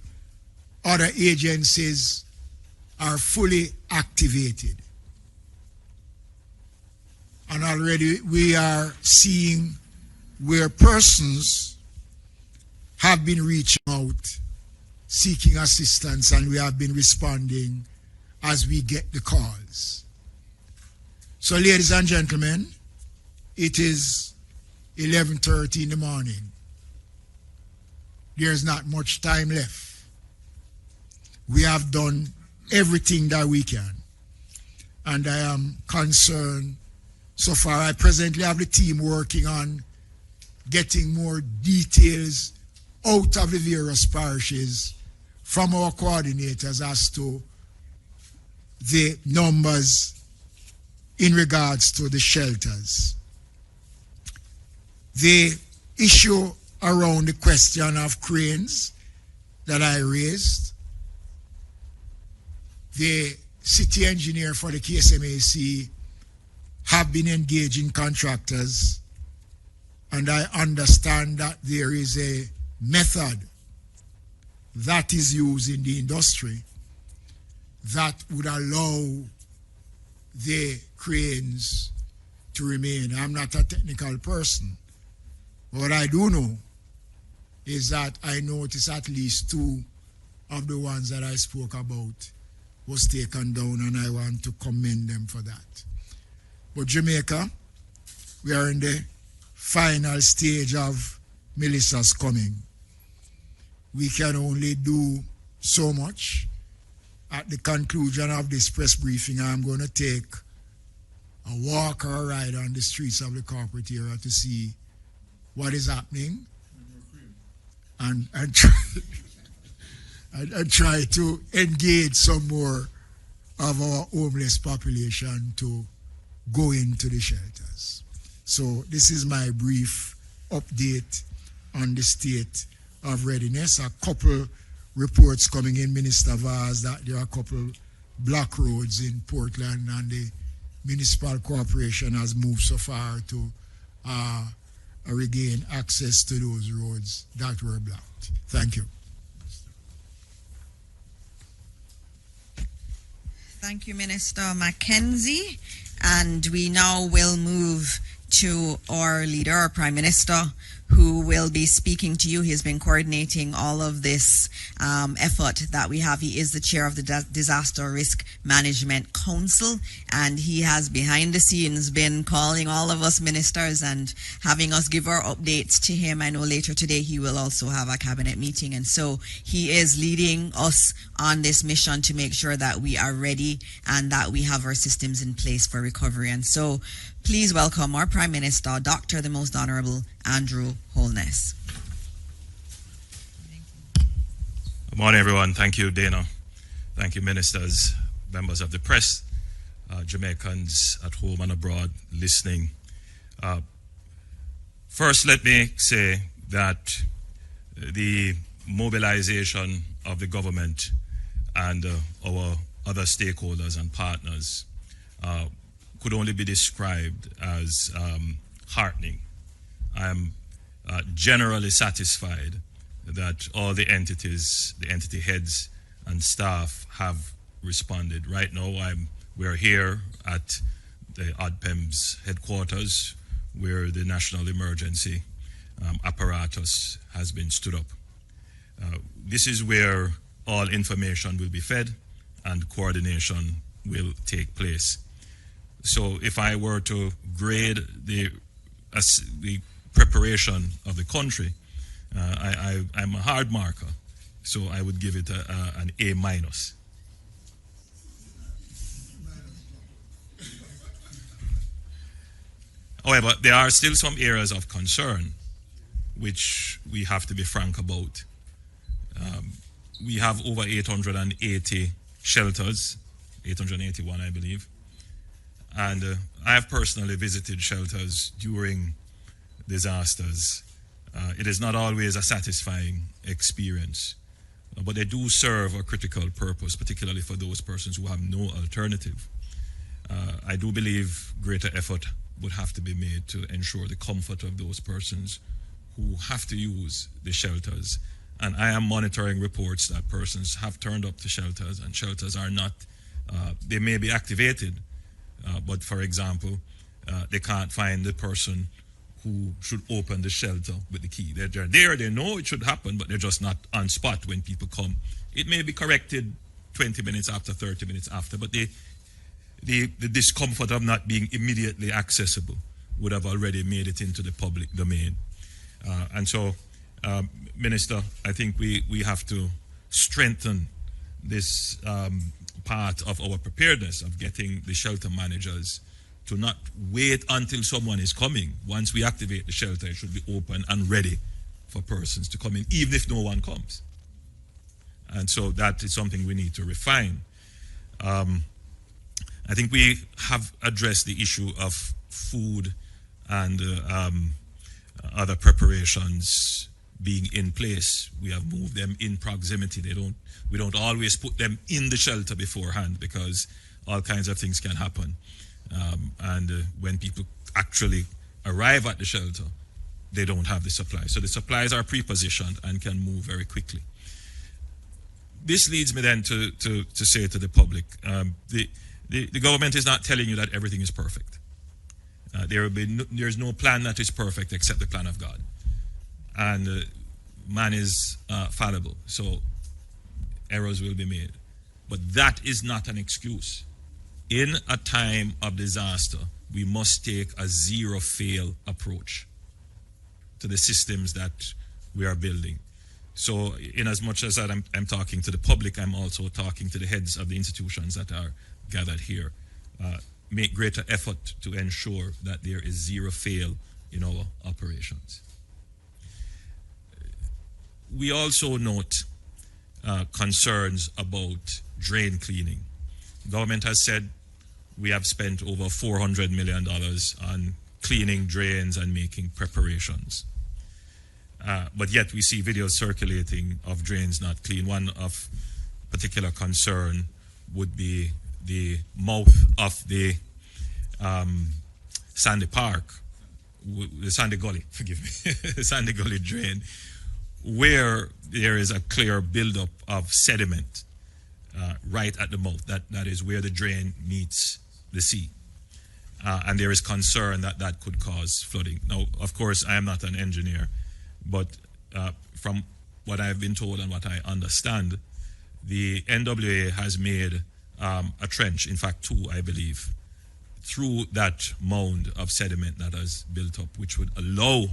other agencies, are fully activated. And already we are seeing where persons have been reaching out, seeking assistance, and we have been responding as we get the calls. So, ladies and gentlemen, it is 11:30 in the morning. There's not much time left. We have done everything that we can. And I am concerned. So far, I presently have the team working on getting more details out of the various parishes from our coordinators as to the numbers in regards to the shelters. The issue around the question of cranes that I raised, the city engineer for the KSMAC have been engaging contractors, and I understand that there is a method that is used in the industry that would allow the cranes to remain. I'm not a technical person. What I do know is that I noticed at least 2 of the ones that I spoke about was taken down, and I want to commend them for that. But Jamaica, we are in the final stage of Melissa's coming. We can only do so much. At the conclusion of this press briefing, I'm going to take a walk or a ride on the streets of the corporate area to see what is happening and try to engage some more of our homeless population to go into the shelters. So this is my brief update on the state of readiness. A couple reports coming in, Minister Vaz, that there are a couple block roads in Portland, and the municipal corporation has moved so far to regain access to those roads that were blocked. Thank you. Thank you, Minister Mackenzie. And we now will move to our leader, our Prime Minister, who will be speaking to you. He's been coordinating all of this effort that we have. He is the chair of the Disaster Risk Management Council, and he has behind the scenes been calling all of us ministers and having us give our updates to him. I know later today he will also have a cabinet meeting, and so he is leading us on this mission to make sure that we are ready and that we have our systems in place for recovery. And so please welcome our Prime Minister, Dr. the Most Honorable Andrew Holness. Good morning, everyone. Thank you, Dana. Thank you, ministers, members of the press, Jamaicans at home and abroad listening. First, let me say that the mobilization of the government and our other stakeholders and partners could only be described as heartening. I am generally satisfied that all the entities, the entity heads and staff have responded. Right now, we're here at the ODPEM's headquarters, where the national emergency apparatus has been stood up. This is where all information will be fed and coordination will take place. So if I were to grade the preparation of the country, I'm a hard marker, so I would give it an A-. However, there are still some areas of concern which we have to be frank about. We have over 880 shelters, 881 I believe, and I have personally visited shelters during disasters. It is not always a satisfying experience, but they do serve a critical purpose, particularly for those persons who have no alternative. I do believe greater effort would have to be made to ensure the comfort of those persons who have to use the shelters. And I am monitoring reports that persons have turned up to shelters and shelters are not, they may be activated, but for example, they can't find the person who should open the shelter with the key. They're there, they know it should happen, but they're just not on spot when people come. It may be corrected 20 minutes after, 30 minutes after, but the discomfort of not being immediately accessible would have already made it into the public domain. And so, Minister, I think we have to strengthen this part of our preparedness of getting the shelter managers to not wait until someone is coming. Once we activate the shelter, it should be open and ready for persons to come in, even if no one comes. And so that is something we need to refine. I think we have addressed the issue of food and other preparations being in place. We have moved them in proximity. We don't always put them in the shelter beforehand because all kinds of things can happen. And when people actually arrive at the shelter, they don't have the supplies. So the supplies are pre-positioned and can move very quickly. This leads me then to say to the public, the government is not telling you that everything is perfect. There's no plan that is perfect except the plan of God. And man is fallible. So errors will be made. But that is not an excuse. In a time of disaster, we must take a zero-fail approach to the systems that we are building. So in as much as I'm talking to the public, I'm also talking to the heads of the institutions that are gathered here. Make greater effort to ensure that there is zero fail in our operations. We also note concerns about drain cleaning. Government has said we have spent over $400 million on cleaning drains and making preparations. But yet we see videos circulating of drains not clean. One of particular concern would be the mouth of the Sandy Park, the Sandy Gully, forgive me, the Sandy Gully drain, where there is a clear buildup of sediment right at the mouth. That is where the drain meets the sea. And there is concern that that could cause flooding. Now, of course, I am not an engineer, but from what I've been told and what I understand, the NWA has made a trench, in fact two, I believe, through that mound of sediment that has built up, which would allow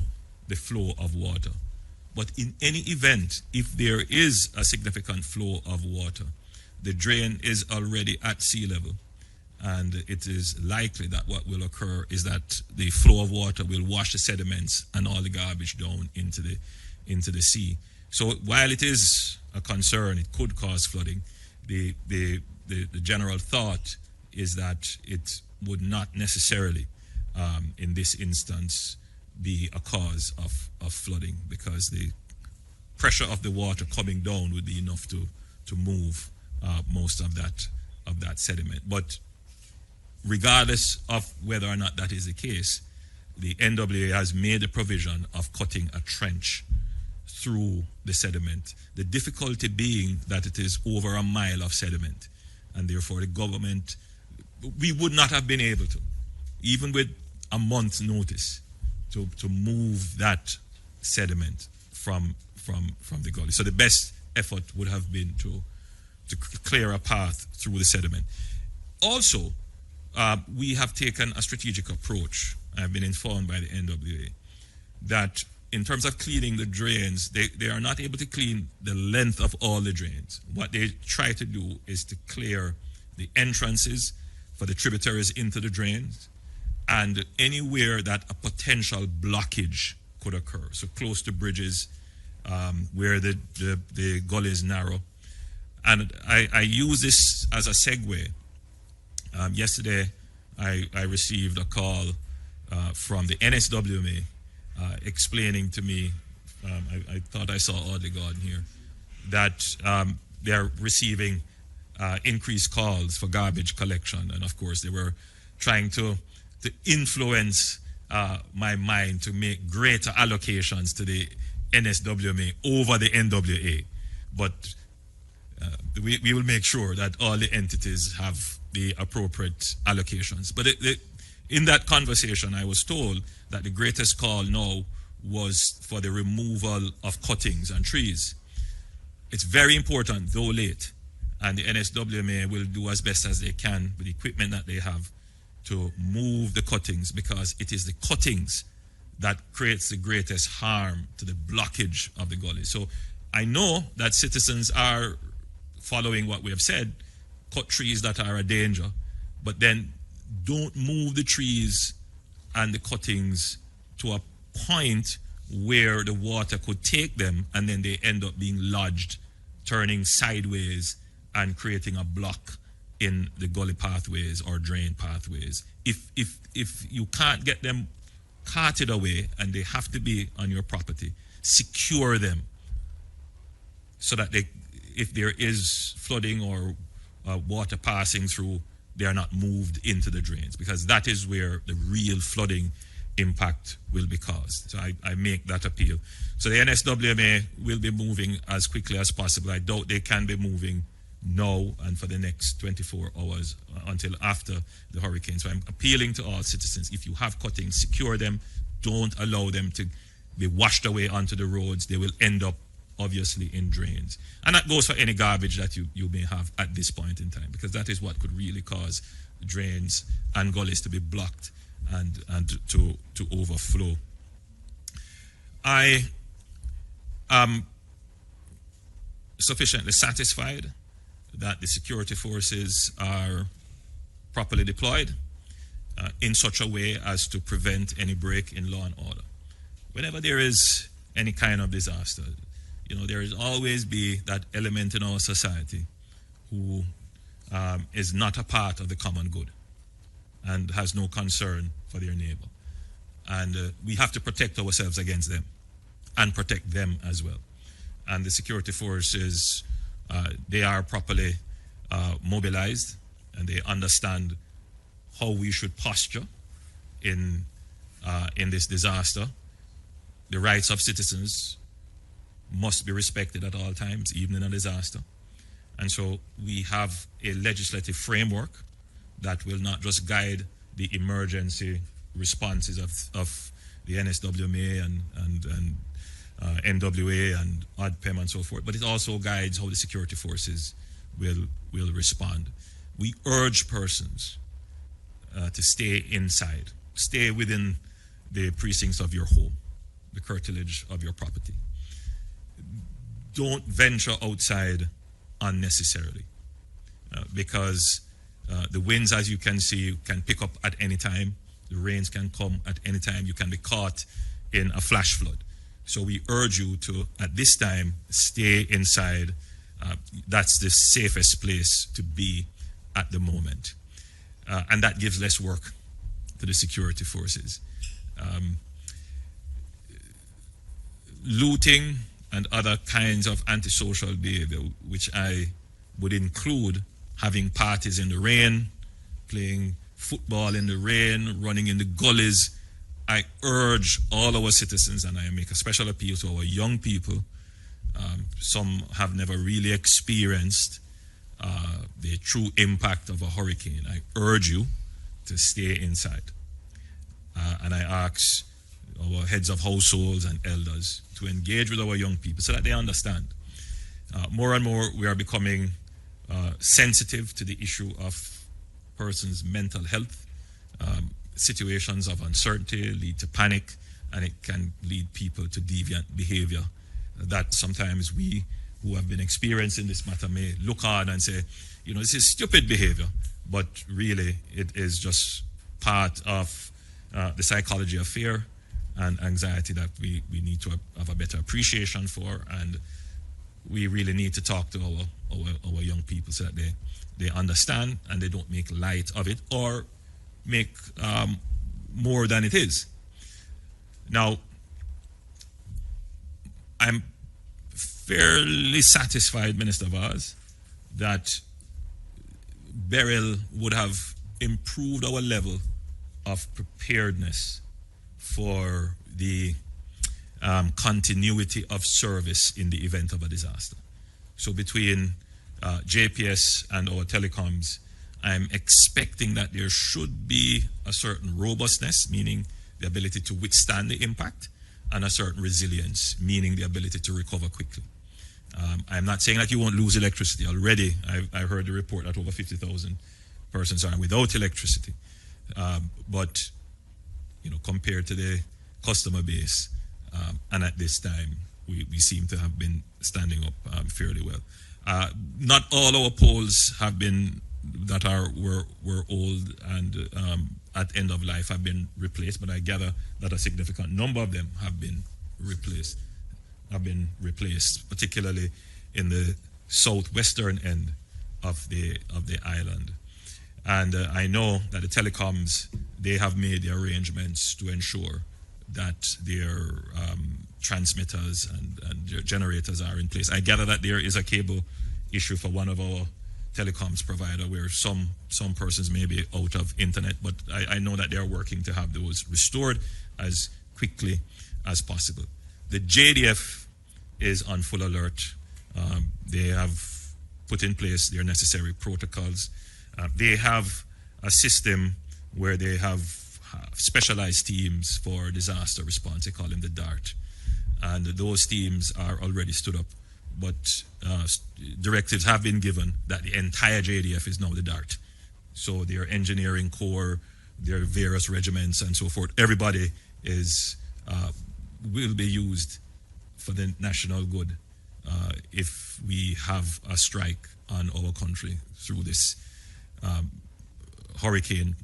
the flow of water. But in any event, if there is a significant flow of water, the drain is already at sea level, and it is likely that what will occur is that the flow of water will wash the sediments and all the garbage down into the sea. So while it is a concern, it could cause flooding, the general thought is that it would not necessarily, in this instance, be a cause of flooding, because the pressure of the water coming down would be enough to move most of that sediment. But regardless of whether or not that is the case, the NWA has made a provision of cutting a trench through the sediment. The difficulty being that it is over a mile of sediment, and therefore the government, we would not have been able to, even with a month's notice, to move that sediment from the gully. So the best effort would have been to clear a path through the sediment. Also, we have taken a strategic approach. I've been informed by the NWA that in terms of cleaning the drains, they are not able to clean the length of all the drains. What they try to do is to clear the entrances for the tributaries into the drains and anywhere that a potential blockage could occur. So close to bridges, where the gully is narrow. And I use this as a segue. Yesterday, I received a call from the NSWMA explaining to me, I thought I saw Odegaard here, that they're receiving increased calls for garbage collection. And of course, they were trying to influence my mind to make greater allocations to the NSWMA over the NWA. But we will make sure that all the entities have the appropriate allocations. But in that conversation, I was told that the greatest call now was for the removal of cuttings and trees. It's very important, though late, and the NSWMA will do as best as they can with the equipment that they have to move the cuttings, because it is the cuttings that creates the greatest harm to the blockage of the gully. So I know that citizens are following what we have said, cut trees that are a danger, but then don't move the trees and the cuttings to a point where the water could take them and then they end up being lodged, turning sideways and creating a block in the gully pathways or drain pathways. If you can't get them carted away and they have to be on your property, secure them so that if there is flooding or water passing through, they are not moved into the drains, because that is where the real flooding impact will be caused. So I make that appeal. So the NSWMA will be moving as quickly as possible. I doubt they can be moving now and for the next 24 hours until after the hurricane. So I'm appealing to all citizens, if you have cuttings, secure them. Don't allow them to be washed away onto the roads. They will end up obviously in drains. And that goes for any garbage that you may have at this point in time, because that is what could really cause drains and gullies to be blocked and to overflow. I am sufficiently satisfied that the security forces are properly deployed in such a way as to prevent any break in law and order. Whenever there is any kind of disaster, there is always be that element in our society who is not a part of the common good and has no concern for their neighbor. And we have to protect ourselves against them and protect them as well. And the security forces, they are properly mobilized, and they understand how we should posture in this disaster. The rights of citizens must be respected at all times, even in a disaster. And so we have a legislative framework that will not just guide the emergency responses of the NSWMA and NWA and ODPEM and so forth, but it also guides how the security forces will respond. We urge persons to stay inside, stay within the precincts of your home, the curtilage of your property. Don't venture outside unnecessarily because the winds, as you can see, can pick up at any time. The rains can come at any time. You can be caught in a flash flood. So we urge you to, at this time, stay inside. That's the safest place to be at the moment. And that gives less work to the security forces. Looting and other kinds of antisocial behavior, which I would include having parties in the rain, playing football in the rain, running in the gullies. I urge all our citizens, and I make a special appeal to our young people. Some have never really experienced the true impact of a hurricane. I urge you to stay inside. And I ask our heads of households and elders to engage with our young people so that they understand. More and more, we are becoming sensitive to the issue of persons' mental health. Situations of uncertainty lead to panic, and it can lead people to deviant behavior that sometimes we who have been experiencing this matter may look hard and say, this is stupid behavior, but really it is just part of the psychology of fear and anxiety that we need to have a better appreciation for, and we really need to talk to our young people so that they understand and they don't make light of it or make more than it is. Now, I'm fairly satisfied, Minister Vaz, that Beryl would have improved our level of preparedness for the continuity of service in the event of a disaster. So between JPS and our telecoms, I'm expecting that there should be a certain robustness, meaning the ability to withstand the impact, and a certain resilience, meaning the ability to recover quickly. I'm not saying that you won't lose electricity. Already, I've heard the report that over 50,000 persons are without electricity. But, compared to the customer base, and at this time, we seem to have been standing up fairly well. Not all our poles have been that were old and at end of life have been replaced, but I gather that a significant number of them have been replaced, particularly in the southwestern end of the island. And I know that the telecoms, they have made the arrangements to ensure that their transmitters and their generators are in place. I gather that there is a cable issue for one of our telecoms provider where some persons may be out of internet, but I know that they're working to have those restored as quickly as possible. The JDF is on full alert. They have put in place their necessary protocols. They have a system where they have specialized teams for disaster response. They call them the DART. and those teams are already stood up. But directives have been given that the entire JDF is now the DART. So their engineering corps, their various regiments and so forth, everybody is will be used for the national good if we have a strike on our country through this hurricane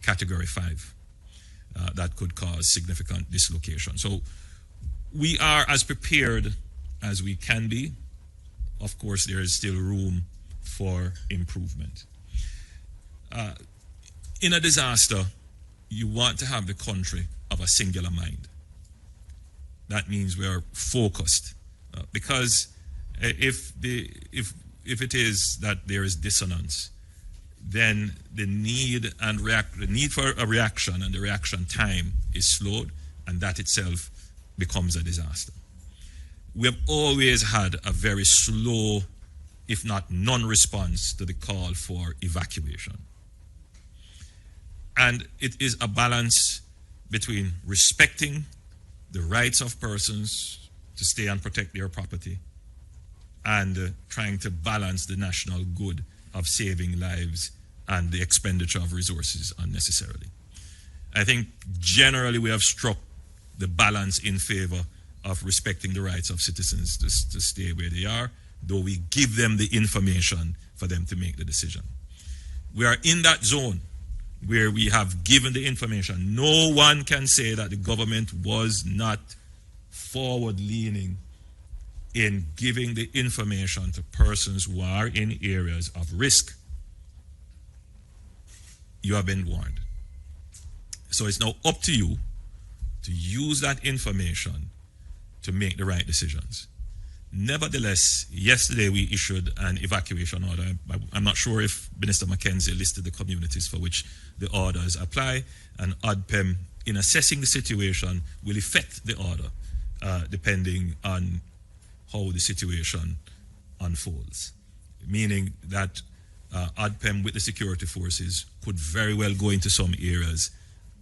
category 5 that could cause significant dislocation. So we are as prepared as we can be. Of course, there is still room for improvement. In a disaster, you want to have the country of a singular mind. That means we are focused, because if it is that there is dissonance, then the need for a reaction and the reaction time is slowed, and that itself becomes a disaster. We have always had a very slow, if not non-response to the call for evacuation. And it is a balance between respecting the rights of persons to stay and protect their property and trying to balance the national good of saving lives and the expenditure of resources unnecessarily. I think generally we have struck the balance in favor of respecting the rights of citizens to stay where they are, though we give them the information for them to make the decision. We are in that zone where we have given the information. No one can say that the government was not forward-leaning in giving the information to persons who are in areas of risk. You have been warned. So it's now up to you to use that information to make the right decisions. Nevertheless, yesterday we issued an evacuation order. I'm not sure if Minister Mackenzie listed the communities for which the orders apply, and ODPEM, in assessing the situation, will effect the order depending on how the situation unfolds. Meaning that ODPEM with the security forces could very well go into some areas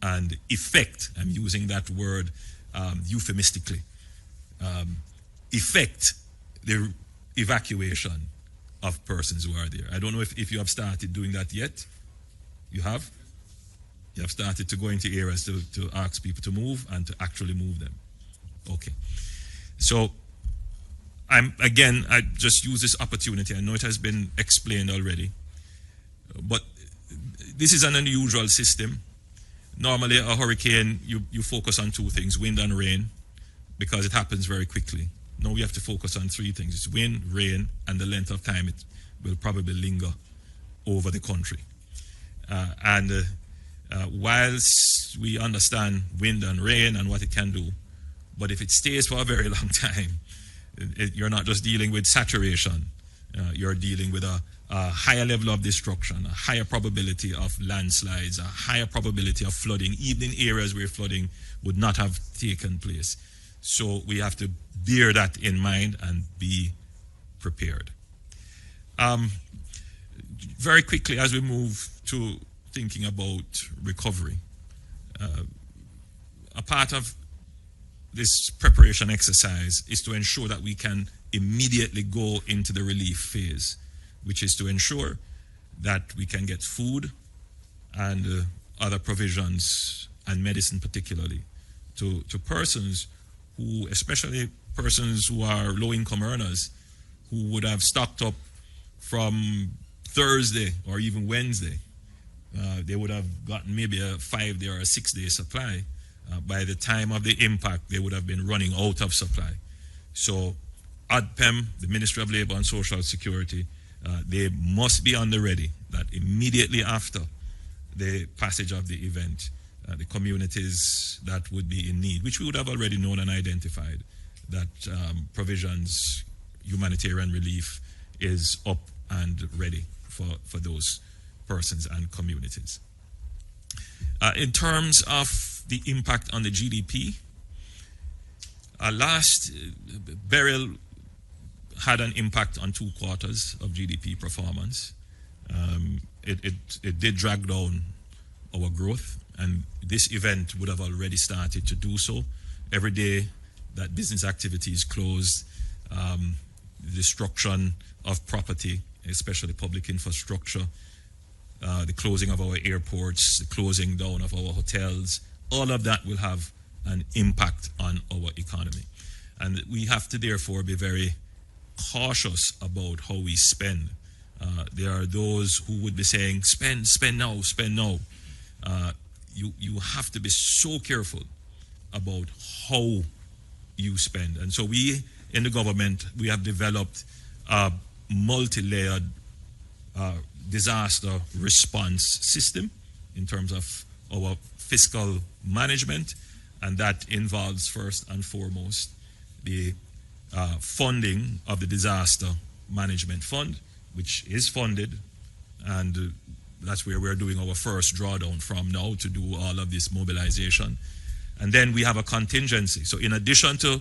and effect, I'm using that word euphemistically, effect the evacuation of persons who are there. I don't know if you have started doing that yet. You have? You have started to go into areas to ask people to move and to actually move them. Okay. So I just use this opportunity. I know it has been explained already, but this is an unusual system. Normally a hurricane, you focus on two things, wind and rain, because it happens very quickly. Now we have to focus on three things. It's wind, rain, and the length of time it will probably linger over the country. Whilst we understand wind and rain and what it can do, but if it stays for a very long time, you're not just dealing with saturation, you're dealing with a higher level of destruction, a higher probability of landslides, a higher probability of flooding, even in areas where flooding would not have taken place. So we have to bear that in mind and be prepared. Very quickly, as we move to thinking about recovery, a part of this preparation exercise is to ensure that we can immediately go into the relief phase, which is to ensure that we can get food and other provisions and medicine particularly to persons who, especially persons who are low-income earners, who would have stocked up from Thursday or even Wednesday. They would have gotten maybe a 5-day or a 6-day supply. By the time of the impact, they would have been running out of supply. So ODPEM, the Ministry of Labour and Social Security, they must be on the ready that immediately after the passage of the event, the communities that would be in need, which we would have already known and identified, that provisions, humanitarian relief is up and ready for those persons and communities. In terms of the impact on the GDP, last burial had an impact on 2 quarters of GDP performance. It did drag down our growth, and this event would have already started to do so. Every day that business activity is closed, destruction of property, especially public infrastructure, the closing of our airports, the closing down of our hotels. All of that will have an impact on our economy. And we have to therefore be very cautious about how we spend. There are those who would be saying, spend now, spend now. You have to be so careful about how you spend. And so we, in the government, we have developed a multi-layered disaster response system in terms of our fiscal management, and that involves first and foremost the funding of the disaster management fund, which is funded, and that's where we're doing our first drawdown from now to do all of this mobilization. And then we have a contingency. So in addition to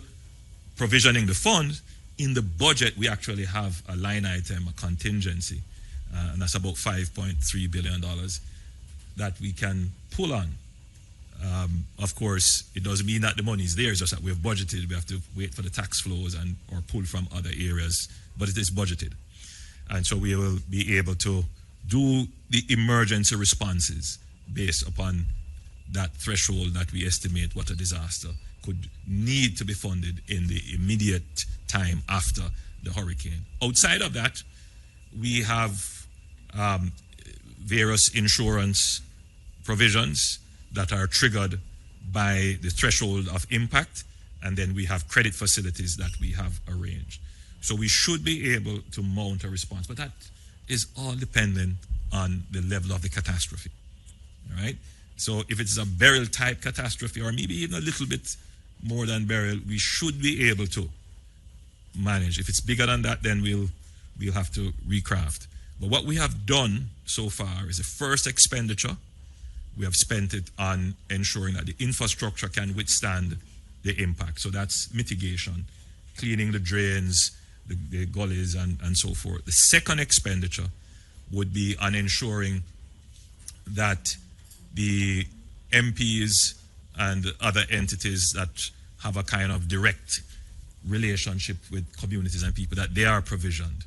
provisioning the fund, in the budget we actually have a line item, a contingency, and that's about $5.3 billion that we can pull on. Of course, it doesn't mean that the money is there, it's just that we have budgeted. We have to wait for the tax flows and or pull from other areas, but it is budgeted. And so we will be able to do the emergency responses based upon that threshold that we estimate what a disaster could need to be funded in the immediate time after the hurricane. Outside of that, we have various insurance provisions that are triggered by the threshold of impact, and then we have credit facilities that we have arranged. So we should be able to mount a response, but that is all dependent on the level of the catastrophe, all right? So if it's a burial type catastrophe, or maybe even a little bit more than burial, we should be able to manage. If it's bigger than that, then we'll have to recraft. But what we have done so far is the first expenditure. We have spent it on ensuring that the infrastructure can withstand the impact. So that's mitigation, cleaning the drains, the gullies, and so forth. The second expenditure would be on ensuring that the MPs and other entities that have a kind of direct relationship with communities and people, that they are provisioned.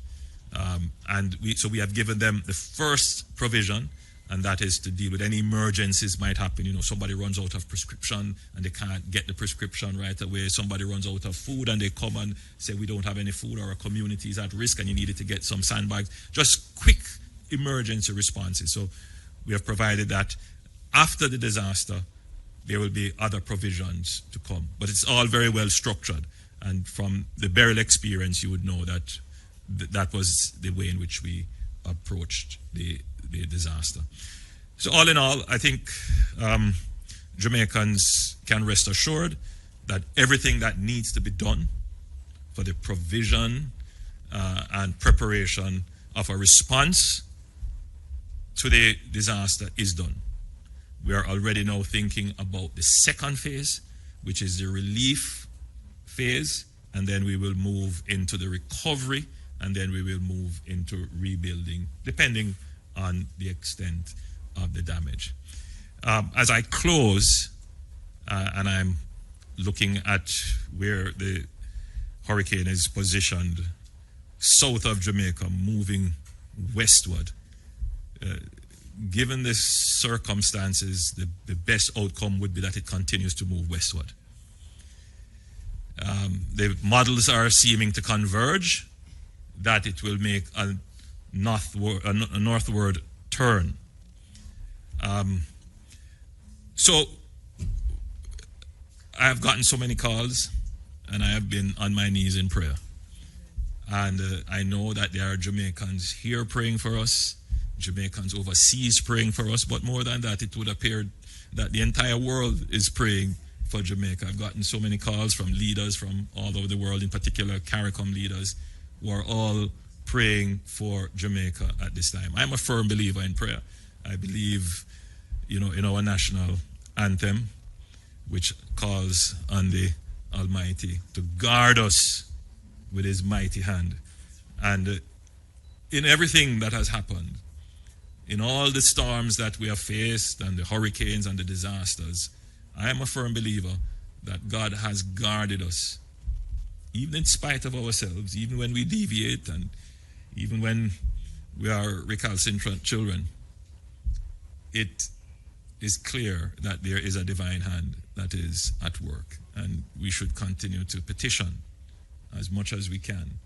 So we have given them the first provision, and that is to deal with any emergencies might happen. You know, somebody runs out of prescription and they can't get the prescription right away. Somebody runs out of food and they come and say, we don't have any food, or our community is at risk and you needed to get some sandbags. Just quick emergency responses. So we have provided that. After the disaster, there will be other provisions to come. But it's all very well structured. And from the burial experience, you would know that that was the way in which we approached the disaster. So all in all, I think Jamaicans can rest assured that everything that needs to be done for the provision and preparation of a response to the disaster is done. We are already now thinking about the second phase, which is the relief phase, and then we will move into the recovery, and then we will move into rebuilding, depending on the extent of the damage. As I close, and I'm looking at where the hurricane is positioned south of Jamaica, moving westward, given the circumstances, the best outcome would be that it continues to move westward. The models are seeming to converge that it will make a northward turn. So I have gotten so many calls, and I have been on my knees in prayer. And I know that there are Jamaicans here praying for us, Jamaicans overseas praying for us, but more than that, it would appear that the entire world is praying for Jamaica. I've gotten so many calls from leaders from all over the world, in particular CARICOM leaders, who are all praying for Jamaica at this time. I'm a firm believer in prayer. I believe, in our national anthem, which calls on the Almighty to guard us with his mighty hand. And in everything that has happened, in all the storms that we have faced and the hurricanes and the disasters, I am a firm believer that God has guarded us, even in spite of ourselves, even when we deviate and even when we are recalcitrant children. It is clear that there is a divine hand that is at work, and we should continue to petition as much as we can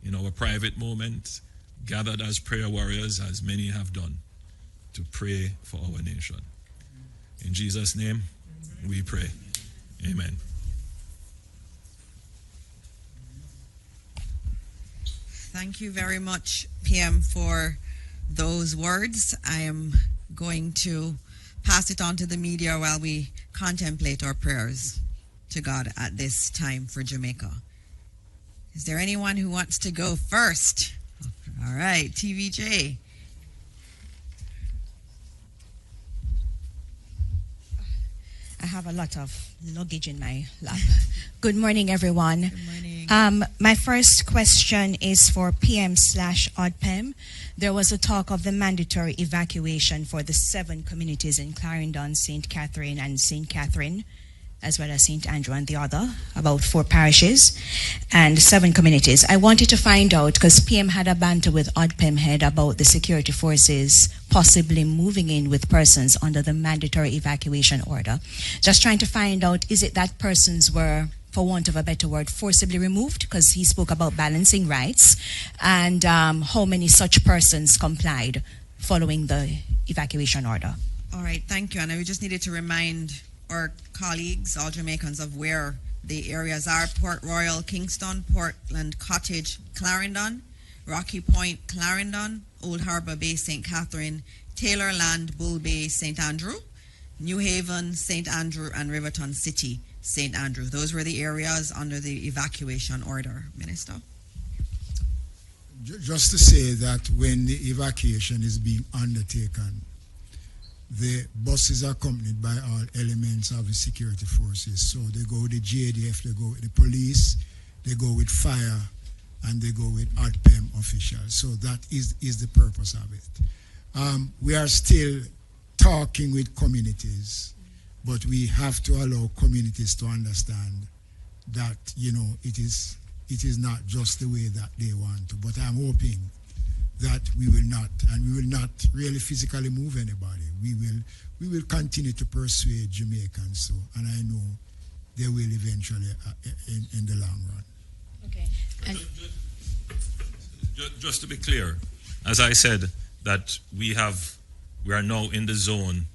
in our private moment, gathered as prayer warriors, as many have done, to pray for our nation. In Jesus' name, we pray. Amen. Thank you very much, PM, for those words. I am going to pass it on to the media while we contemplate our prayers to God at this time for Jamaica. Is there anyone who wants to go first? All right, TVJ. I have a lot of luggage in my lap. Good morning, everyone. Good morning. My first question is for PM/ODPEM. There was a talk of the mandatory evacuation for the 7 communities in Clarendon, St. Catherine, and St. Catherine, as well as St. Andrew and the other, about 4 parishes and 7 communities. I wanted to find out, because PM had a banter with ODPEM head about the security forces possibly moving in with persons under the mandatory evacuation order. Just trying to find out, is it that persons were, for want of a better word, forcibly removed? Because he spoke about balancing rights, and how many such persons complied following the evacuation order. All right, thank you. And we just needed to remind our colleagues, all Jamaicans, of where the areas are: Port Royal, Kingston, Portland Cottage, Clarendon, Rocky Point, Clarendon, Old Harbour Bay, St. Catherine, Taylor Land, Bull Bay, St. Andrew, New Haven, St. Andrew, and Riverton City, St. Andrew. Those were the areas under the evacuation order. Minister? Just to say that when the evacuation is being undertaken, the buses are accompanied by all elements of the security forces. So they go with the JDF, they go with the police, they go with fire, and they go with ODPEM officials. So that is the purpose of it. We are still talking with communities, but we have to allow communities to understand that, it is not just the way that they want to. But I'm hoping that we will not really physically move anybody. We will continue to persuade Jamaicans, and I know they will eventually in the long run. Okay. And just to be clear, as I said, that we are now in the zone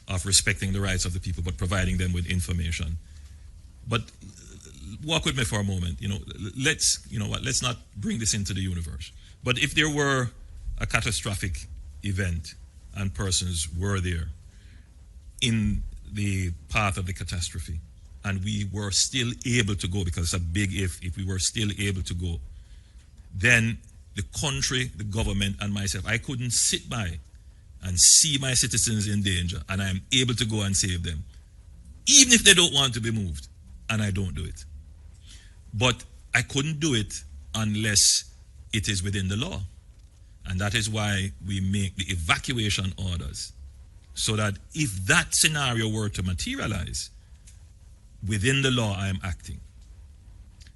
of respecting the rights of the people, but providing them with information. But walk with me for a moment. Let's not bring this into the universe. But if there were a catastrophic event and persons were there in the path of the catastrophe, and we were still able to go, because it's a big if we were still able to go, then the country, the government, and myself, I couldn't sit by and see my citizens in danger, and I am able to go and save them, even if they don't want to be moved, and I don't do it. But I couldn't do it unless it is within the law. And that is why we make the evacuation orders, so that if that scenario were to materialize, within the law I am acting.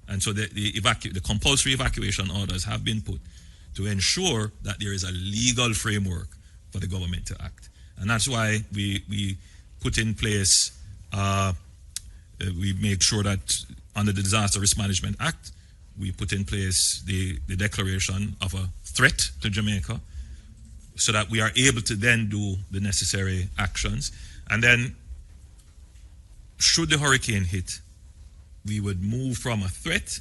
And so the compulsory evacuation orders have been put to ensure that there is a legal framework for the government to act. And that's why we put in place, we make sure that under the Disaster Risk Management Act, we put in place the declaration of a threat to Jamaica, so that we are able to then do the necessary actions. And then, should the hurricane hit, we would move from a threat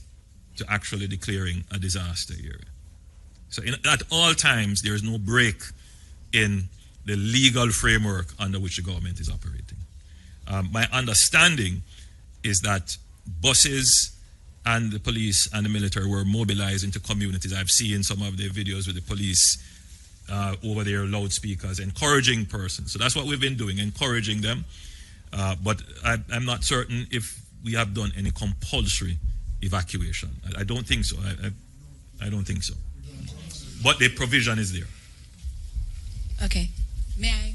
to actually declaring a disaster area. So at all times, there is no break in the legal framework under which the government is operating. My understanding is that buses and the police and the military were mobilized into communities. I've seen some of the videos with the police over their loudspeakers encouraging persons. So that's what we've been doing, encouraging them. But I'm not certain if we have done any compulsory evacuation. I don't think so. I don't think so. But the provision is there. okay, may I?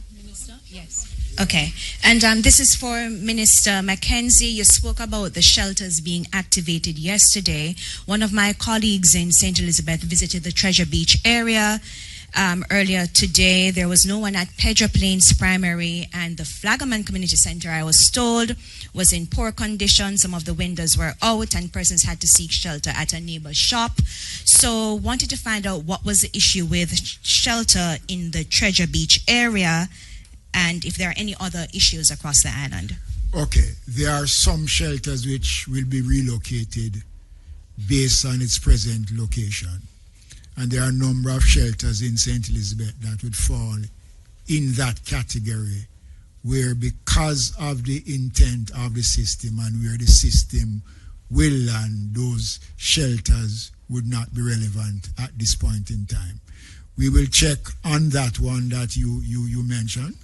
Yes. Okay. And this is for Minister Mackenzie. You spoke about the shelters being activated yesterday. One of my colleagues in St. Elizabeth visited the Treasure Beach area earlier today. There was no one at Pedro Plains Primary, and the Flagaman Community Center, I was told, was in poor condition. Some of the windows were out and persons had to seek shelter at a neighbor's shop. So wanted to find out what was the issue with shelter in the Treasure Beach area and if there are any other issues across the island. Okay, there are some shelters which will be relocated based on its present location. And there are a number of shelters in St. Elizabeth that would fall in that category, where because of the intent of the system and where the system will land, those shelters would not be relevant at this point in time. We will check on that one that you mentioned.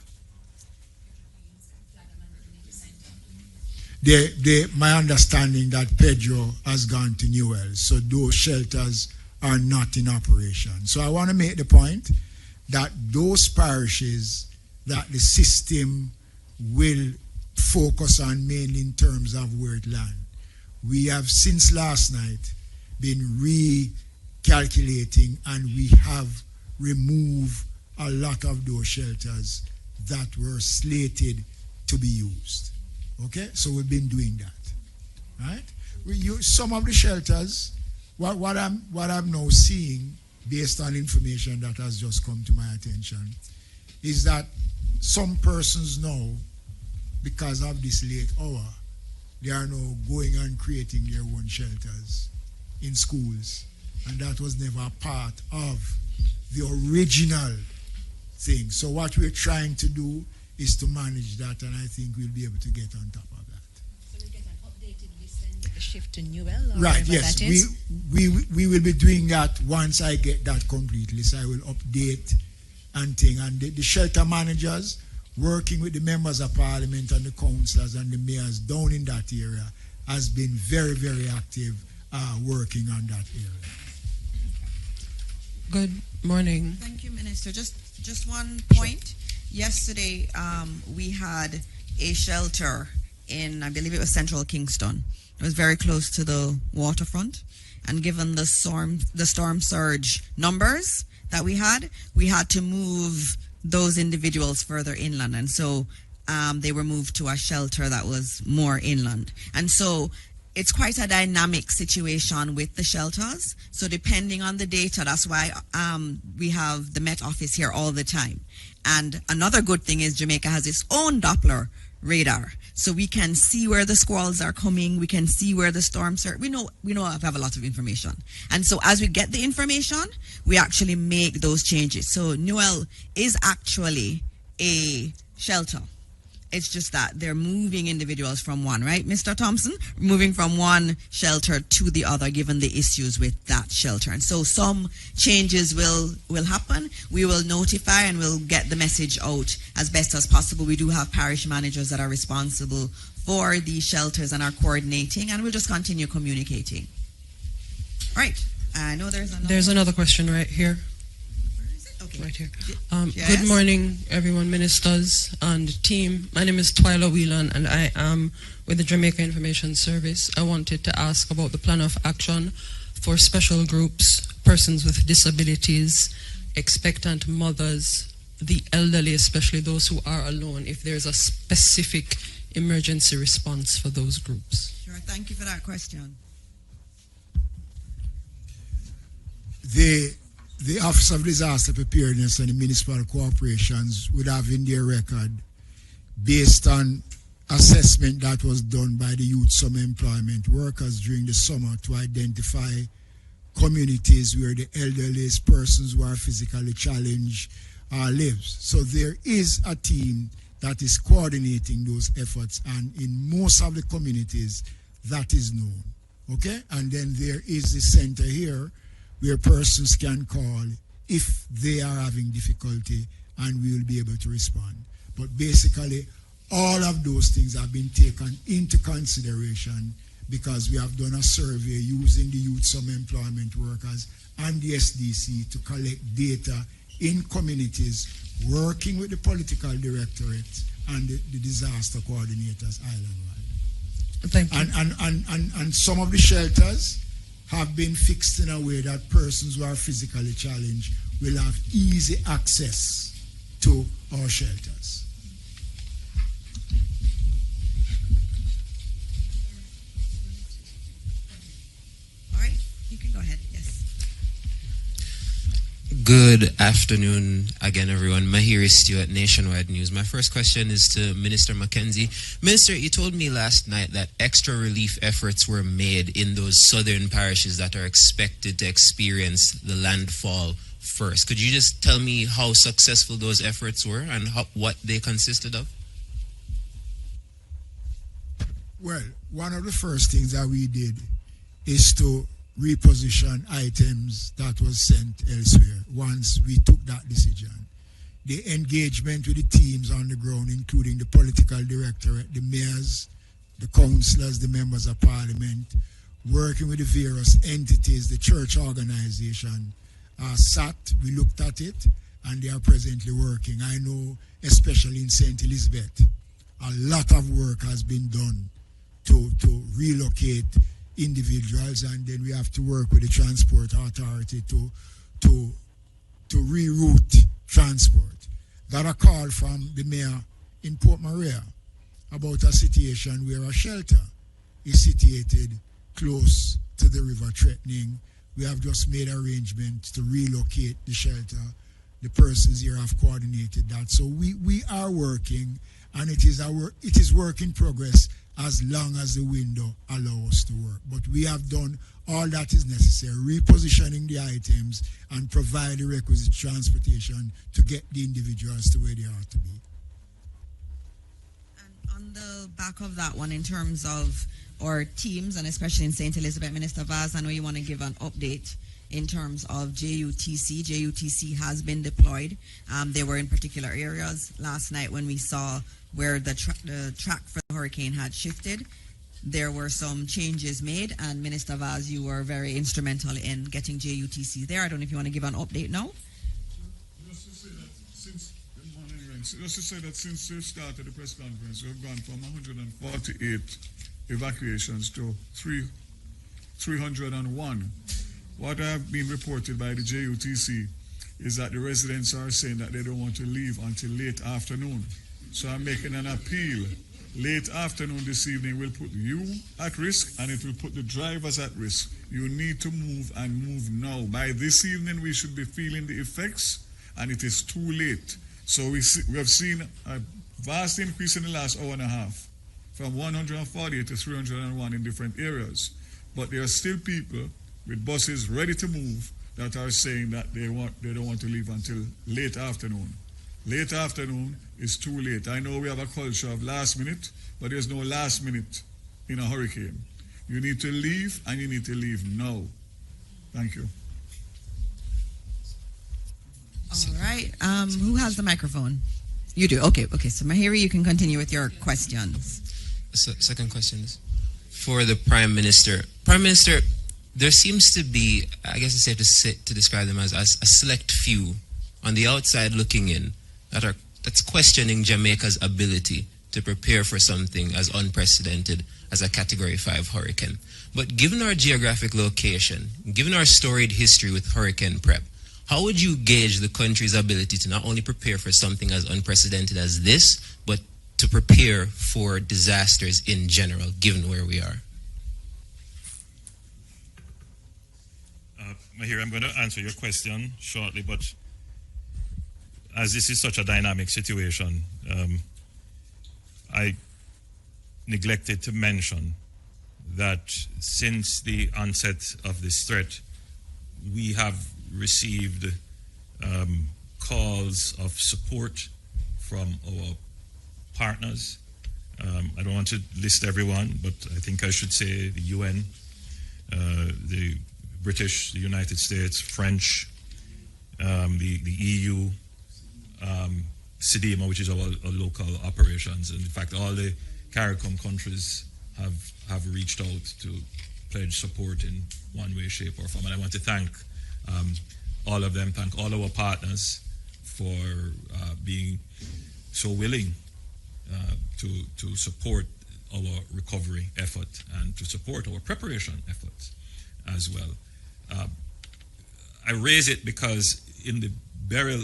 My understanding that Pedro has gone to Newell, so those shelters are not in operation. So I want to make the point that those parishes that the system will focus on mainly in terms of where it lands. We have since last night been recalculating, and we have removed a lot of those shelters that were slated to be used. Okay, so we've been doing that, right? We use some of the shelters. What I'm now seeing, based on information that has just come to my attention, is that some persons now, because of this late hour, they are now going and creating their own shelters in schools, and that was never a part of the original thing. So what we're trying to do is to manage that, and I think we'll be able to get on top of that. So we'll get an updated list then with the shift to Newell? Right, yes. That is? We will be doing that once I get that complete list. I will update and thing. And the shelter managers, working with the members of parliament and the councillors and the mayors down in that area, has been very, very active working on that area. Good morning. Thank you, Minister. Just one point. Yesterday, we had a shelter in, I believe it was Central Kingston. It was very close to the waterfront. And given the storm surge numbers that we had to move those individuals further inland. And so they were moved to a shelter that was more inland. And so it's quite a dynamic situation with the shelters. So depending on the data, that's why we have the Met Office here all the time. And another good thing is Jamaica has its own Doppler radar. So we can see where the squalls are coming. We can see where the storms are. We know we have a lot of information. And so as we get the information, we actually make those changes. So Newell is actually a shelter. It's just that they're moving individuals from one, right, Mr. Thompson? Moving from one shelter to the other, given the issues with that shelter. And so some changes will happen. We will notify and we'll get the message out as best as possible. We do have parish managers that are responsible for these shelters and are coordinating, and we'll just continue communicating. Right. I know there's another question right here. Okay. Right here. Yes? Good morning, everyone, ministers and team. My name is Twyla Whelan, and I am with the Jamaica Information Service. I wanted to ask about the plan of action for special groups, persons with disabilities, expectant mothers, the elderly, especially those who are alone, if there's a specific emergency response for those groups. Sure. Thank you for that question. The Office of Disaster Preparedness and the municipal corporations would have in their record, based on assessment that was done by the youth summer employment workers during the summer, to identify communities where the elderly persons who are physically challenged lives. So there is a team that is coordinating those efforts, and in most of the communities that is known. Okay? And then there is the center here where persons can call if they are having difficulty, and we will be able to respond. But basically, all of those things have been taken into consideration because we have done a survey using the youth summer employment workers and the SDC to collect data in communities working with the political directorate and the disaster coordinators island-wide. Thank you. And some of the shelters have been fixed in a way that persons who are physically challenged will have easy access to our shelters. All right, you can go ahead. Yes. Good afternoon again, everyone. Mahiri Stewart, Nationwide News. My first question is to Minister Mackenzie. Minister, you told me last night that extra relief efforts were made in those southern parishes that are expected to experience the landfall first. Could you just tell me how successful those efforts were and what they consisted of? Well, one of the first things that we did is to reposition items that was sent elsewhere once we took that decision. The engagement with the teams on the ground, including the political directorate, the mayors, the councillors, the members of parliament, working with the various entities, the church organization, sat, we looked at it, and they are presently working. I know, especially in St. Elizabeth, a lot of work has been done to relocate individuals, and then we have to work with the transport authority to reroute transport. Got a call from the mayor in Port Maria about a situation where a shelter is situated close to the river, threatening. We have just made arrangements to relocate the shelter. The persons here have coordinated that. So we are working, and it is work in progress as long as the window allows us to work. But we have done all that is necessary, repositioning the items and provide the requisite transportation to get the individuals to where they are to be. And on the back of that one, in terms of our teams, and especially in St. Elizabeth, Minister Vaz, I know you want to give an update in terms of JUTC. JUTC has been deployed. They were in particular areas. Last night when we saw where the track for the hurricane had shifted, there were some changes made, and Minister Vaz, you were very instrumental in getting JUTC there. I don't know if you want to give an update now. Just to say that since we started the press conference, we've gone from 148 evacuations to 301. What have been reported by the JUTC is that the residents are saying that they don't want to leave until late afternoon. So I'm making an appeal. Late afternoon this evening will put you at risk, and it will put the drivers at risk. You need to move, and move now. By this evening we should be feeling the effects, and it is too late. So we have seen a vast increase in the last hour and a half, from 148 to 301 in different areas. But there are still people with buses ready to move that are saying that they don't want to leave until late afternoon. Late afternoon is too late. I know we have a culture of last minute, but there's no last minute in a hurricane. You need to leave, and you need to leave now. Thank you. All right. Who has the microphone? You do. Okay. So Mahiri, you can continue with your questions. So, second question is for the Prime Minister. Prime Minister, there seems to be, I guess it's safe to describe them as a select few on the outside looking in that's questioning Jamaica's ability to prepare for something as unprecedented as a Category 5 hurricane. But given our geographic location, given our storied history with hurricane prep, how would you gauge the country's ability to not only prepare for something as unprecedented as this, but to prepare for disasters in general, given where we are? Mahir, I'm going to answer your question shortly, but as this is such a dynamic situation, I neglected to mention that since the onset of this threat, we have received calls of support from our partners. I don't want to list everyone, but I think I should say the UN, the British, the United States, French, the EU, SIDEMA, which is our local operations. And in fact, all the CARICOM countries have reached out to pledge support in one way, shape, or form. And I want to thank all of them, thank all our partners for being so willing to support our recovery effort and to support our preparation efforts as well. I raise it because in the burial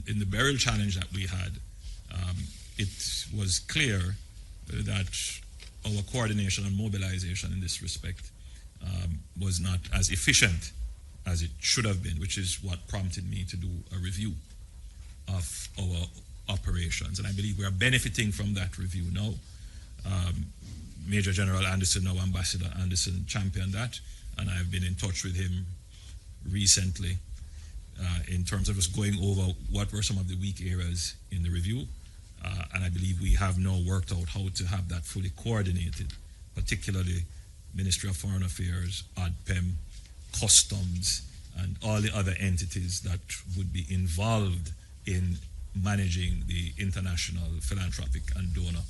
in the burial challenge that we had, it was clear that our coordination and mobilization in this respect was not as efficient as it should have been, which is what prompted me to do a review of our operations. And I believe we are benefiting from that review now. Major General Anderson, now Ambassador Anderson, championed that, and I've been in touch with him recently in terms of us going over what were some of the weak areas in the review. And I believe we have now worked out how to have that fully coordinated, particularly Ministry of Foreign Affairs, ODPEM, Customs, and all the other entities that would be involved in managing the international philanthropic and donor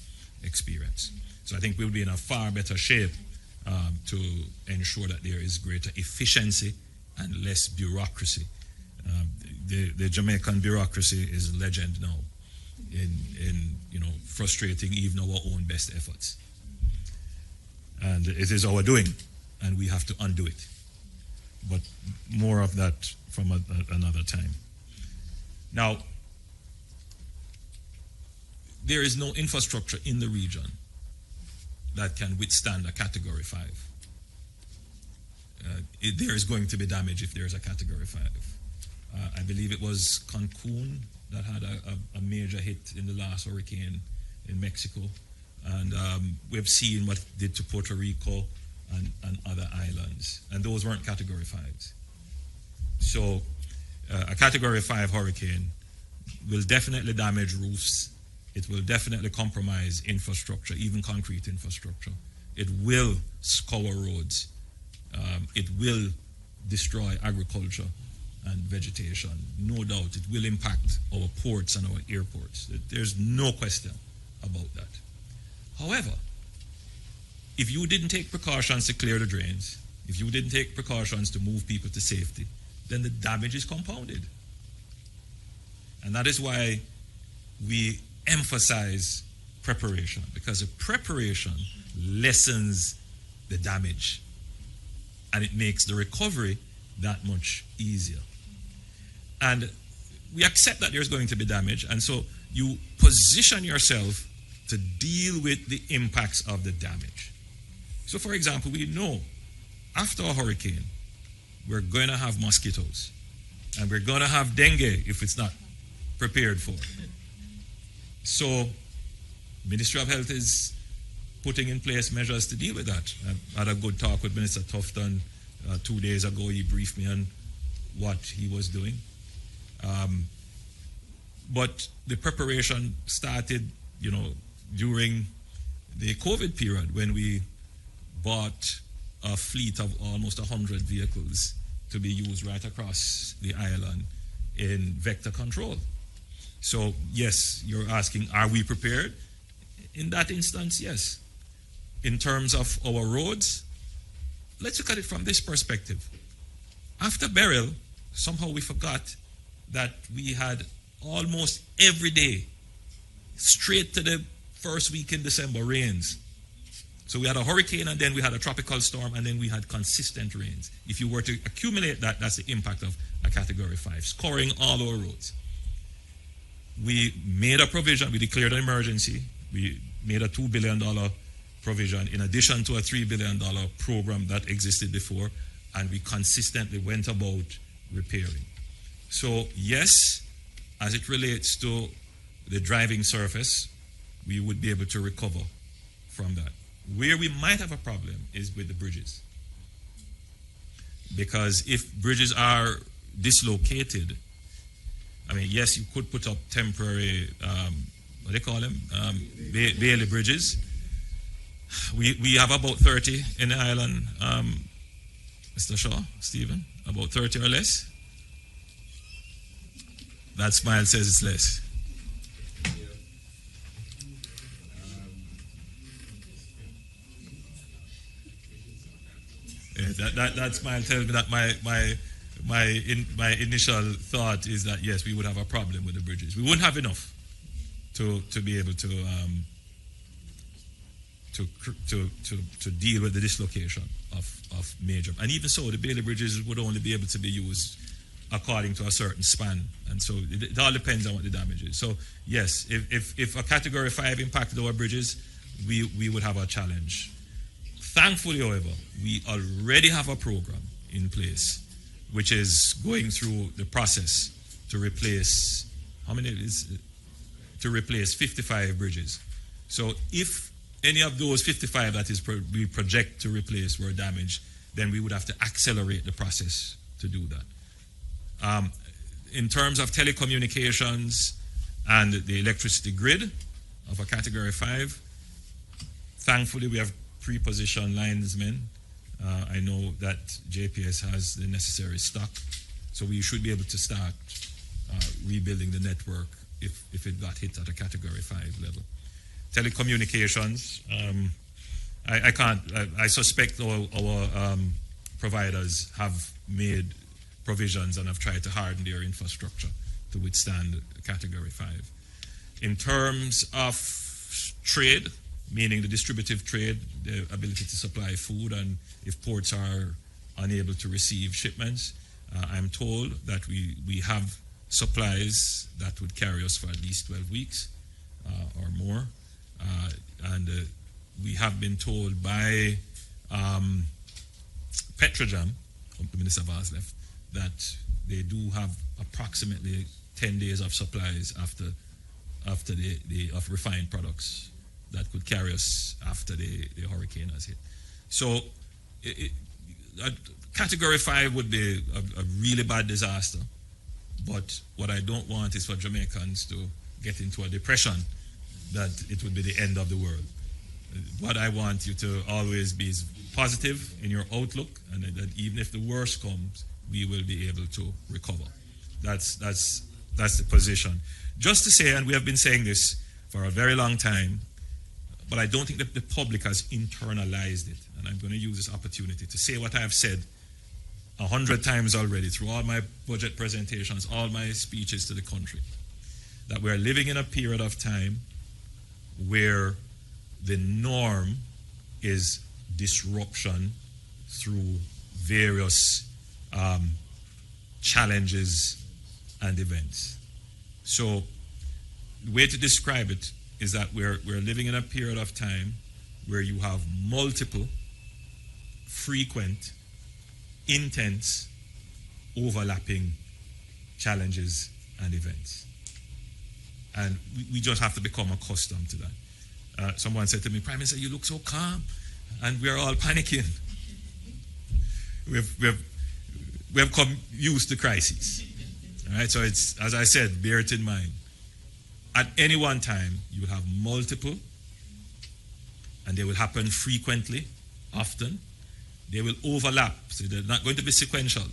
experience. So I think we'll be in a far better shape to ensure that there is greater efficiency and less bureaucracy. The Jamaican bureaucracy is a legend now in frustrating even our own best efforts. And it is our doing, and we have to undo it. But more of that from another time. Now, there is no infrastructure in the region that can withstand a Category 5. There is going to be damage if there is a Category 5. I believe it was Cancun that had a major hit in the last hurricane in Mexico. And we've seen what it did to Puerto Rico and other islands. And those weren't Category 5s. So a Category 5 hurricane will definitely damage roofs. It will definitely compromise infrastructure, even concrete infrastructure. It will scour roads. It will destroy agriculture and vegetation. No doubt it will impact our ports and our airports. There's no question about that. However, if you didn't take precautions to clear the drains, if you didn't take precautions to move people to safety, then the damage is compounded. And that is why we emphasize preparation, because the preparation lessens the damage and it makes the recovery that much easier. And we accept that there's going to be damage, and so you position yourself to deal with the impacts of the damage. So for example, we know after a hurricane, we're going to have mosquitoes, and we're going to have dengue if it's not prepared for. So Ministry of Health is putting in place measures to deal with that. I had a good talk with Minister Tufton 2 days ago. He briefed me on what he was doing. But the preparation started, during the COVID period when we bought a fleet of almost 100 vehicles to be used right across the island in vector control. So, yes, you're asking, are we prepared? In that instance, yes. In terms of our roads, let's look at it from this perspective. After burial, somehow we forgot that we had almost every day, straight to the first week in December, rains. So we had a hurricane, and then we had a tropical storm, and then we had consistent rains. If you were to accumulate that, that's the impact of a Category 5, scoring all our roads. We made a provision, we declared an emergency, we made a $2 billion provision in addition to a $3 billion program that existed before, and we consistently went about repairing. So yes, as it relates to the driving surface, we would be able to recover from that. Where we might have a problem is with the bridges. Because if bridges are dislocated, yes, you could put up temporary, what do they call them? Bailey bridges. We have about 30 in the island, Mr. Shaw, Stephen, about 30 or less. That smile says it's less. Yeah, that smile tells me that my my initial thought is that yes, we would have a problem with the bridges. We wouldn't have enough to be able to deal with the dislocation of major. And even so, the Bailey bridges would only be able to be used according to a certain span. And so it all depends on what the damage is. So yes, if a Category 5 impacted our bridges, we would have a challenge. Thankfully, however, we already have a program in place which is going through the process to replace, to replace 55 bridges. So if any of those 55 that we project to replace were damaged, then we would have to accelerate the process to do that. In terms of telecommunications and the electricity grid of a Category 5, thankfully we have pre-positioned linesmen. I know that JPS has the necessary stock, so we should be able to start rebuilding the network if it got hit at a Category 5 level. Telecommunications, I suspect our providers have made provisions and have tried to harden their infrastructure to withstand Category 5. In terms of trade, meaning the distributive trade, the ability to supply food, and if ports are unable to receive shipments, I'm told that we have supplies that would carry us for at least 12 weeks or more. And we have been told by Petrojam, the Minister Vaz left, that they do have approximately 10 days of supplies after of refined products that could carry us after the hurricane has hit. So Category 5 would be a really bad disaster, but what I don't want is for Jamaicans to get into a depression that it would be the end of the world. What I want you to always be is positive in your outlook, and that even if the worst comes, we will be able to recover. That's the position. Just to say, and we have been saying this for a very long time, but I don't think that the public has internalized it. And I'm going to use this opportunity to say what I have said 100 times already through all my budget presentations, all my speeches to the country, that we're living in a period of time where the norm is disruption through various challenges and events. So the way to describe it is that we're living in a period of time where you have multiple, frequent, intense, overlapping challenges and events. And we just have to become accustomed to that. Someone said to me, Prime Minister, you look so calm, and we're all panicking. We've come used to crises. All right, so it's, as I said, bear it in mind. At any one time, you will have multiple, and they will happen frequently, often. They will overlap, so they're not going to be sequential.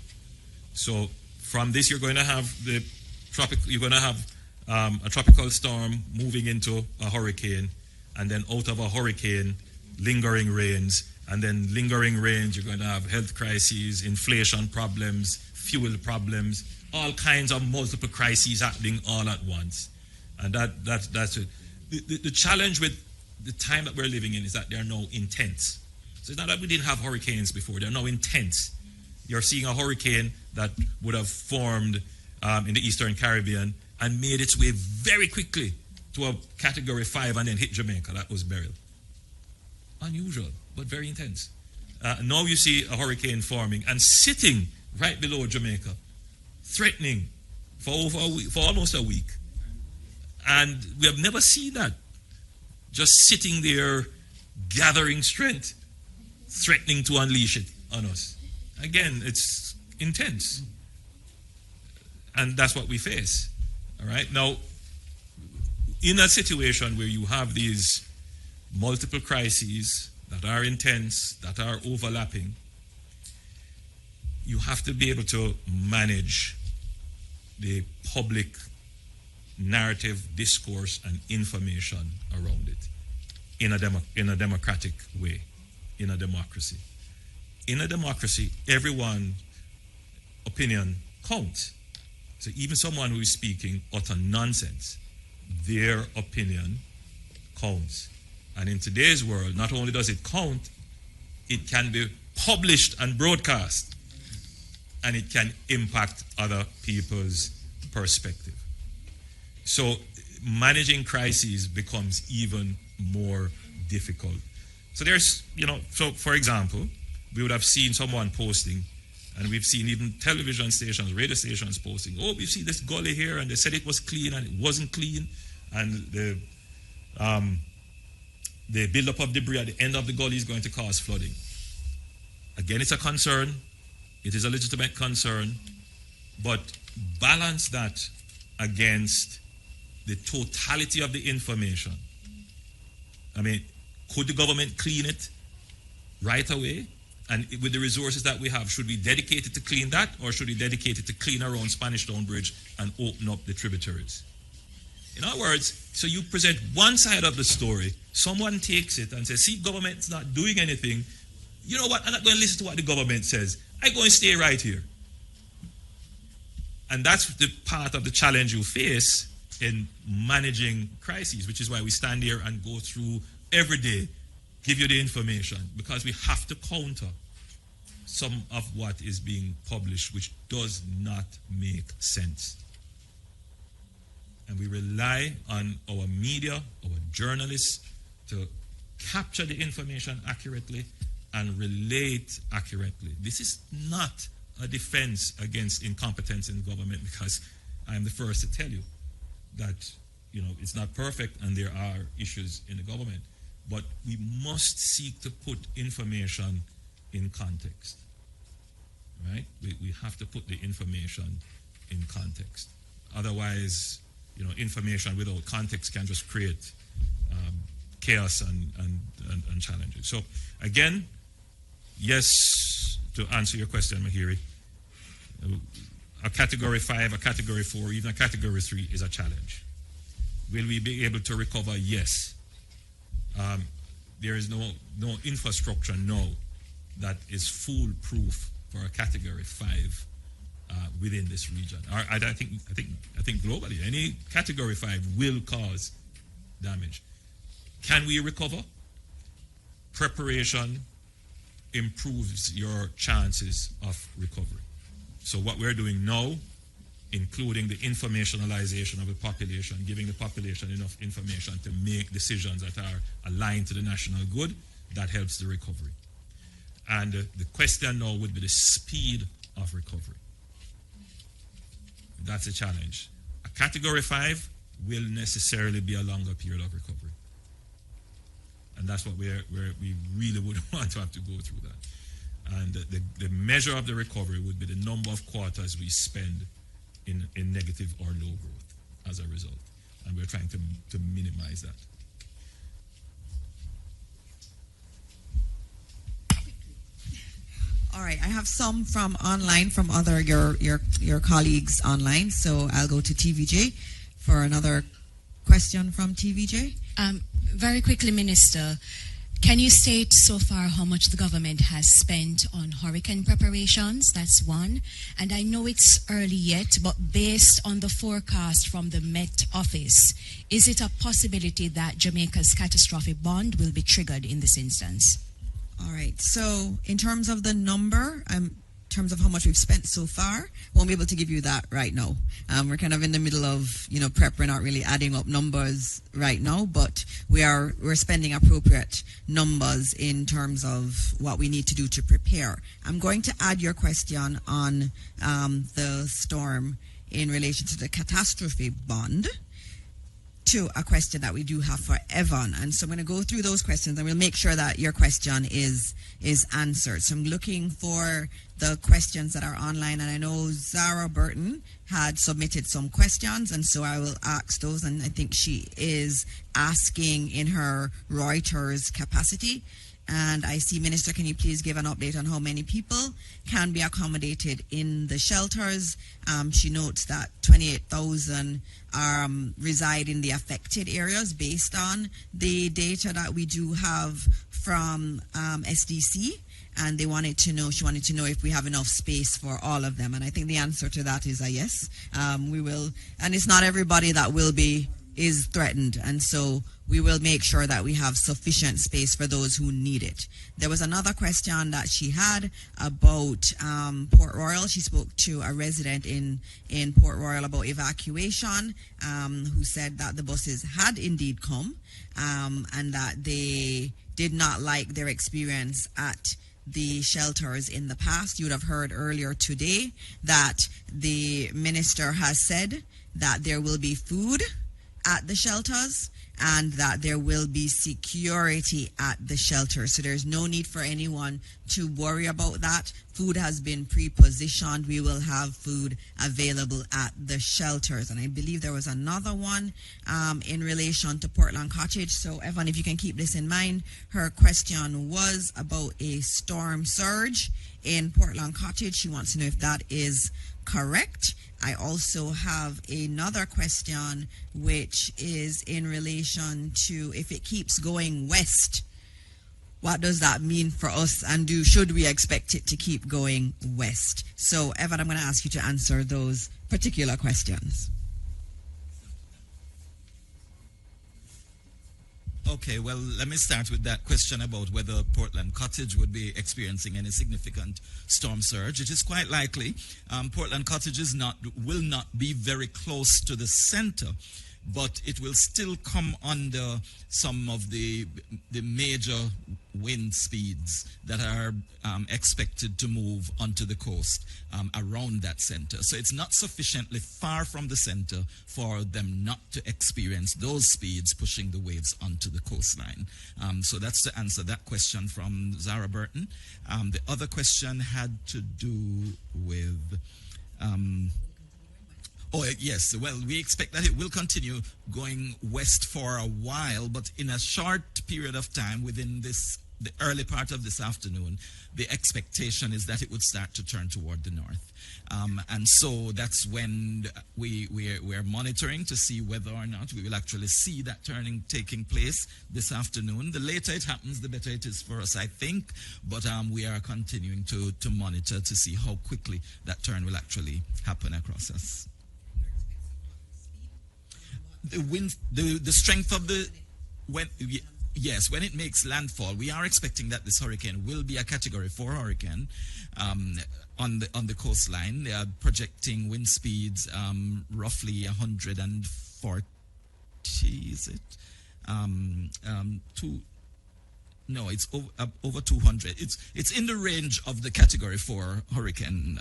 So from this, you're going to have a tropical storm moving into a hurricane, and then out of a hurricane, lingering rains, and then lingering rains, you're going to have health crises, inflation problems, fuel problems, all kinds of multiple crises happening all at once. And that's it. The challenge with the time that we're living in is that they're now intense. So it's not that we didn't have hurricanes before, they're now intense. You're seeing a hurricane that would have formed in the Eastern Caribbean and made its way very quickly to a Category 5 and then hit Jamaica. That was Beryl. Unusual, but very intense. Now you see a hurricane forming and sitting right below Jamaica, threatening for almost a week. And we have never seen that. Just sitting there, gathering strength, threatening to unleash it on us. Again, it's intense. And that's what we face. All right? Now, in a situation where you have these multiple crises that are intense, that are overlapping, you have to be able to manage the public narrative, discourse, and information around it in a democratic way, in a democracy. In a democracy, everyone opinion counts. So even someone who is speaking utter nonsense, their opinion counts. And in today's world, not only does it count, it can be published and broadcast, and it can impact other people's perspective. So managing crises becomes even more difficult. So there's, so for example, we would have seen someone posting, and we've seen even television stations, radio stations posting, oh, we've seen this gully here, and they said it was clean, and it wasn't clean, and the buildup of debris at the end of the gully is going to cause flooding. Again, it's a concern. It is a legitimate concern, but balance that against the totality of the information. I mean, could the government clean it right away? And with the resources that we have, should we dedicate it to clean that, or should we dedicate it to clean our own Spanish Town Bridge and open up the tributaries? In other words, so you present one side of the story, someone takes it and says, see, government's not doing anything. You know what? I'm not going to listen to what the government says. I'm going to stay right here. And that's the part of the challenge you face in managing crises, which is why we stand here and go through every day, give you the information, because we have to counter some of what is being published, which does not make sense. And we rely on our media, our journalists, to capture the information accurately and relate accurately. This is not a defense against incompetence in government, because I am the first to tell you that it's not perfect and there are issues in the government. But we must seek to put information in context. Right? We have to put the information in context. Otherwise, information without context can just create chaos and challenges. So again, yes, to answer your question, Mahiri, a category 5, a category 4, even a category 3 is a challenge. Will we be able to recover? Yes. There is no infrastructure now that is foolproof for a category 5 within this region. I think globally, any category 5 will cause damage. Can we recover? Preparation improves your chances of recovery. So what we're doing now, including the informationalization of the population, giving the population enough information to make decisions that are aligned to the national good, that helps the recovery. And the question now would be the speed of recovery. That's a challenge. A category 5 will necessarily be a longer period of recovery. And that's what we really would want to have to go through that. And the measure of the recovery would be the number of quarters we spend in negative or low growth as a result. And we're trying to minimize that. All right, I have some from online from other your colleagues online. So I'll go to TVJ for another question from TVJ. Very quickly, Minister, can you state so far how much the government has spent on hurricane preparations? That's one. And I know it's early yet, but based on the forecast from the Met Office, is it a possibility that Jamaica's catastrophic bond will be triggered in this instance? All right. So in terms of the number, in terms of how much we've spent so far, won't be able to give you that right now. We're kind of in the middle of prep. We're not really adding up numbers right now, but we're spending appropriate numbers in terms of what we need to do to prepare. I'm going to add your question on the storm in relation to the catastrophe bond to a question that we do have for Evan. And so I'm going to go through those questions and we'll make sure that your question is answered. So I'm looking for the questions that are online, and I know Zara Burton had submitted some questions, and so I will ask those, and I think she is asking in her Reuters capacity. And I see, Minister, can you please give an update on how many people can be accommodated in the shelters? She notes that 28,000 reside in the affected areas based on the data that we do have from SDC. and she wanted to know if we have enough space for all of them. And I think the answer to that is a yes. We will, and it's not everybody that is threatened, and so we will make sure that we have sufficient space for those who need it. There was another question that she had about Port Royal. She spoke to a resident in Port Royal about evacuation, who said that the buses had indeed come, and that they did not like their experience at the shelters in the past. You would have heard earlier today that the minister has said that there will be food at the shelters and that there will be security at the shelter. So there's no need for anyone to worry about that. Food has been pre-positioned. We will have food available at the shelters. And I believe there was another one in relation to Portland Cottage. So Evan, if you can keep this in mind, her question was about a storm surge in Portland Cottage. She wants to know if that is correct. I also have another question, which is in relation to if it keeps going west, what does that mean for us, and should we expect it to keep going west? So, Evan, I'm going to ask you to answer those particular questions. Okay, well, let me start with that question about whether Portland Cottage would be experiencing any significant storm surge. It is quite likely. Portland Cottage will not be very close to the center, but it will still come under some of the major wind speeds that are expected to move onto the coast around that center. So it's not sufficiently far from the center for them not to experience those speeds pushing the waves onto the coastline. So that's to answer that question from Zara Burton. The other question had to do with... Oh, yes. Well, we expect that it will continue going west for a while, but in a short period of time, within the early part of this afternoon, the expectation is that it would start to turn toward the north. And so that's when we're monitoring to see whether or not we will actually see that turning taking place this afternoon. The later it happens, the better it is for us, I think. But we are continuing to monitor to see how quickly that turn will actually happen across us. The wind, the strength of when it makes landfall, we are expecting that this hurricane will be a Category 4 hurricane on the coastline. They are projecting wind speeds roughly 140. Is it? It's over 200. It's in the range of the Category 4 hurricane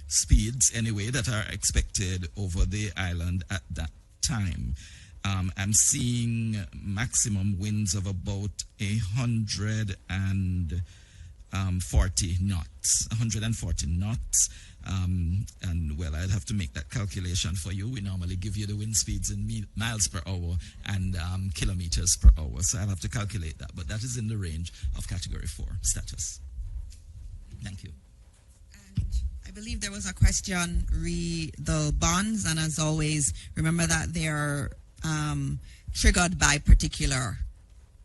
speeds anyway that are expected over the island at that time. I'm seeing maximum winds of about 140 knots. 140 knots. And well, I'd have to make that calculation for you. We normally give you the wind speeds in miles per hour and kilometers per hour. So I'll have to calculate that. But that is in the range of Category 4 status. Thank you. I believe there was a question re the bonds, and as always, remember that they are triggered by particular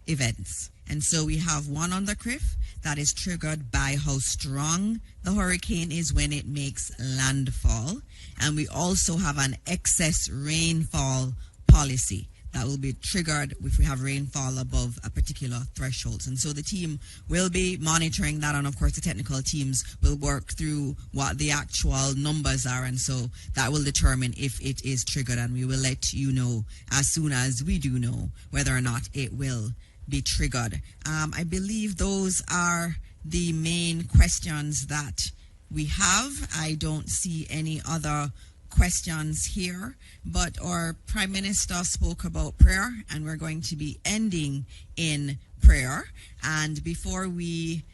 events. And so we have one on the CRIF that is triggered by how strong the hurricane is when it makes landfall. And we also have an excess rainfall policy that will be triggered if we have rainfall above a particular threshold. And so the team will be monitoring that, and of course the technical teams will work through what the actual numbers are, and so that will determine if it is triggered, and we will let you know as soon as we do know whether or not it will be triggered. I believe those are the main questions that we have. I don't see any other questions here, but our Prime Minister spoke about prayer, and we're going to be ending in prayer. And before we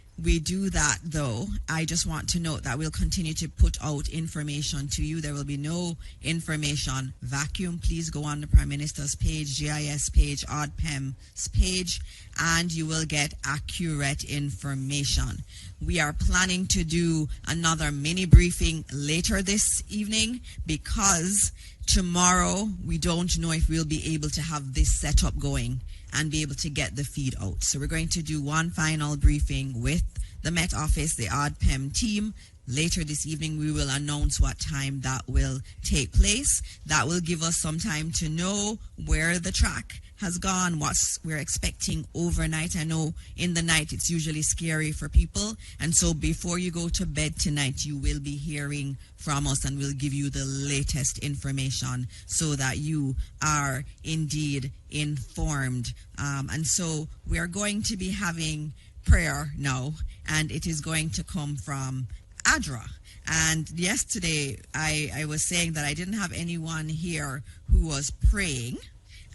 do that, though, I just want to note that we'll continue to put out information to you. There will be no information vacuum. Please go on the Prime Minister's page, GIS page, ODPEM's page, and you will get accurate information. We are planning to do another mini briefing later this evening because tomorrow we don't know if we'll be able to have this setup going and be able to get the feed out. So we're going to do one final briefing with the Met Office, the ODPEM team. Later this evening, we will announce what time that will take place. That will give us some time to know where the track has gone, what we're expecting overnight. I know in the night it's usually scary for people. And so before you go to bed tonight, you will be hearing from us and we'll give you the latest information so that you are indeed informed. And so we are going to be having prayer now, and it is going to come from Adra. And yesterday I was saying that I didn't have anyone here who was praying,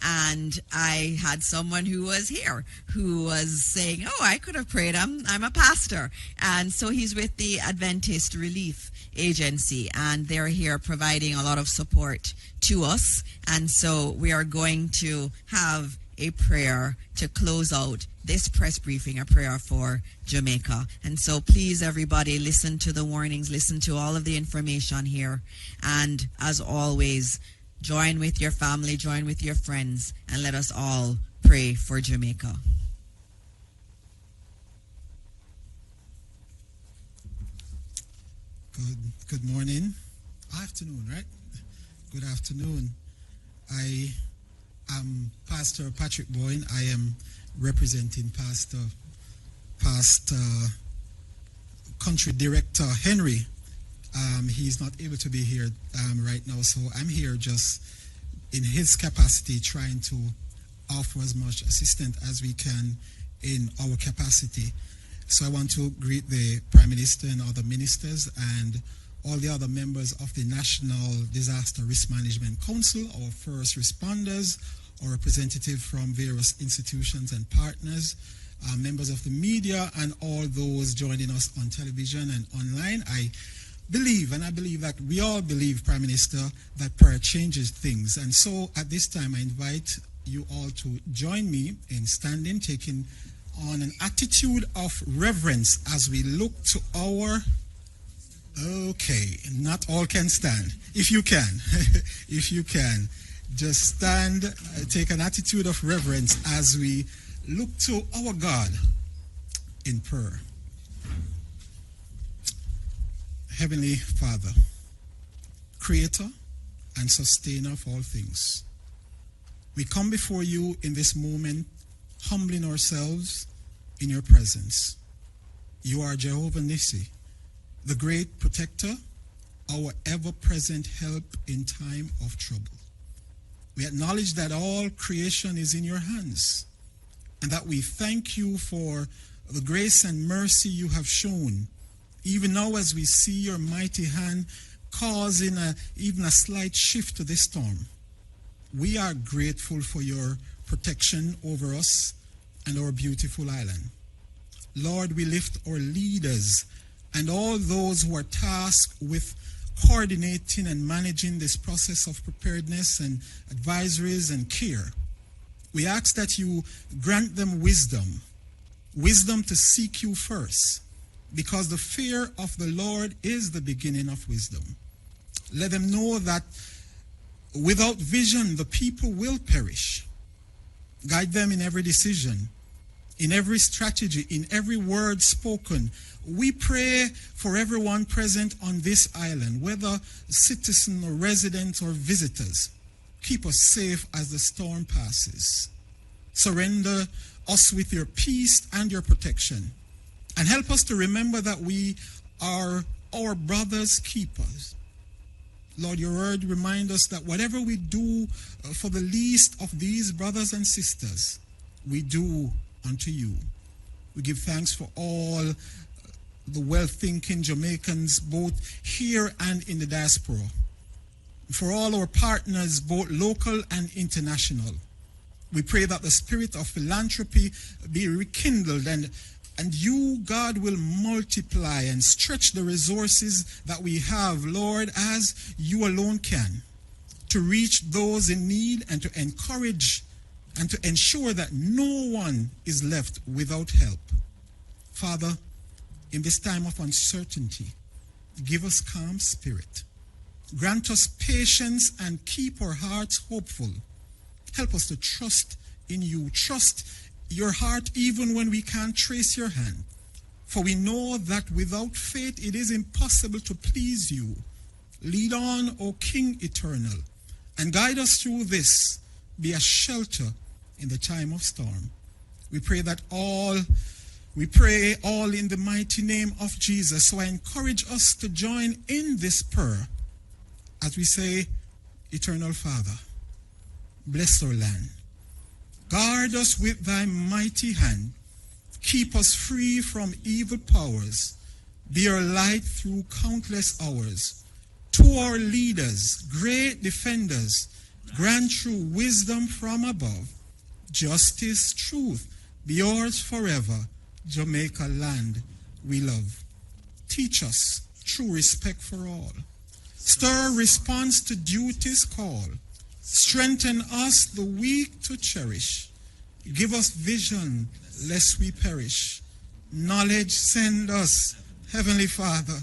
and I had someone who was here who was saying, oh, I could have prayed, I'm a pastor. And so he's with the Adventist Relief Agency, and they're here providing a lot of support to us. And so we are going to have a prayer to close out this press briefing, a prayer for Jamaica. And so please, everybody, listen to the warnings, listen to all of the information here. And as always, join with your family, join with your friends, and let us all pray for Jamaica. Good morning. Afternoon, right? Good afternoon. I am Pastor Patrick Boyne. I am representing Pastor Country Director Henry. He's not able to be here right now, so I'm here just in his capacity trying to offer as much assistance as we can in our capacity. So I want to greet the Prime Minister and other ministers and all the other members of the National Disaster Risk Management Council, our first responders, our representatives from various institutions and partners, members of the media, and all those joining us on television and online. I believe that we all believe, Prime Minister, that prayer changes things. And so at this time, I invite you all to join me in standing, taking on an attitude of reverence as we look to our... Okay, not all can stand. If you can, if you can, just stand, take an attitude of reverence as we look to our God in prayer. Heavenly Father, Creator and Sustainer of all things, we come before you in this moment, humbling ourselves in your presence. You are Jehovah Nissi, the great protector, our ever-present help in time of trouble. We acknowledge that all creation is in your hands, and that we thank you for the grace and mercy you have shown, even now as we see your mighty hand causing even a slight shift to this storm. We are grateful for your protection over us and our beautiful island. Lord, we lift our leaders and all those who are tasked with coordinating and managing this process of preparedness and advisories and care. We ask that you grant them wisdom to seek you first, because the fear of the Lord is the beginning of wisdom. Let them know that without vision, the people will perish. Guide them in every decision, in every strategy, in every word spoken. We pray for everyone present on this island, whether citizen or resident or visitors. Keep us safe as the storm passes. Surrender us with your peace and your protection. And help us to remember that we are our brother's keepers. Lord, your word reminds us that whatever we do for the least of these brothers and sisters, we do unto you. We give thanks for all the well-thinking Jamaicans, both here and in the diaspora. For all our partners, both local and international. We pray that the spirit of philanthropy be rekindled, and you, God, will multiply and stretch the resources that we have, Lord, as you alone can, to reach those in need and to encourage and to ensure that no one is left without help. Father, in this time of uncertainty, give us calm spirit. Grant us patience and keep our hearts hopeful. Help us to trust in you. Trust your heart even when we can't trace your hand. For we know that without faith it is impossible to please you. Lead on, O King eternal, and guide us through this. Be a shelter in the time of storm. We pray all in the mighty name of Jesus. So I encourage us to join in this prayer as we say, Eternal Father, bless our land. Guard us with thy mighty hand. Keep us free from evil powers. Be our light through countless hours. To our leaders, great defenders, grant true wisdom from above. Justice, truth, be yours forever. Jamaica land we love. Teach us true respect for all. Stir response to duty's call. Strengthen us the weak to cherish. Give us vision lest we perish. Knowledge send us, Heavenly Father.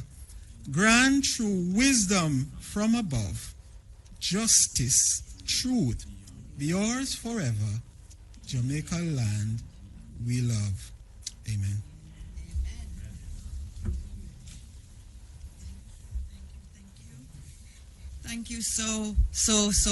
Grant true wisdom from above. Justice, truth, be yours forever. Jamaica land we love. Amen. Thank you so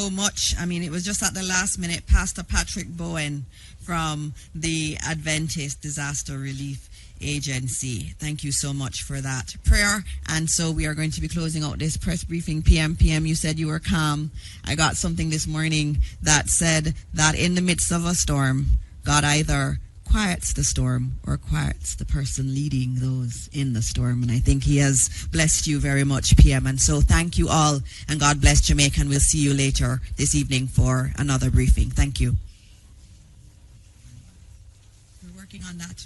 much. I mean, it was just at the last minute. Pastor Patrick Bowen from the Adventist Disaster Relief Agency. Thank you so much for that prayer. And so we are going to be closing out this press briefing. PM, you said you were calm. I got something this morning that said that in the midst of a storm, God either quiets the storm or quiets the person leading those in the storm. And I think he has blessed you very much, PM. And so thank you all, and God bless Jamaica, and we'll see you later this evening for another briefing. Thank you. We're working on that.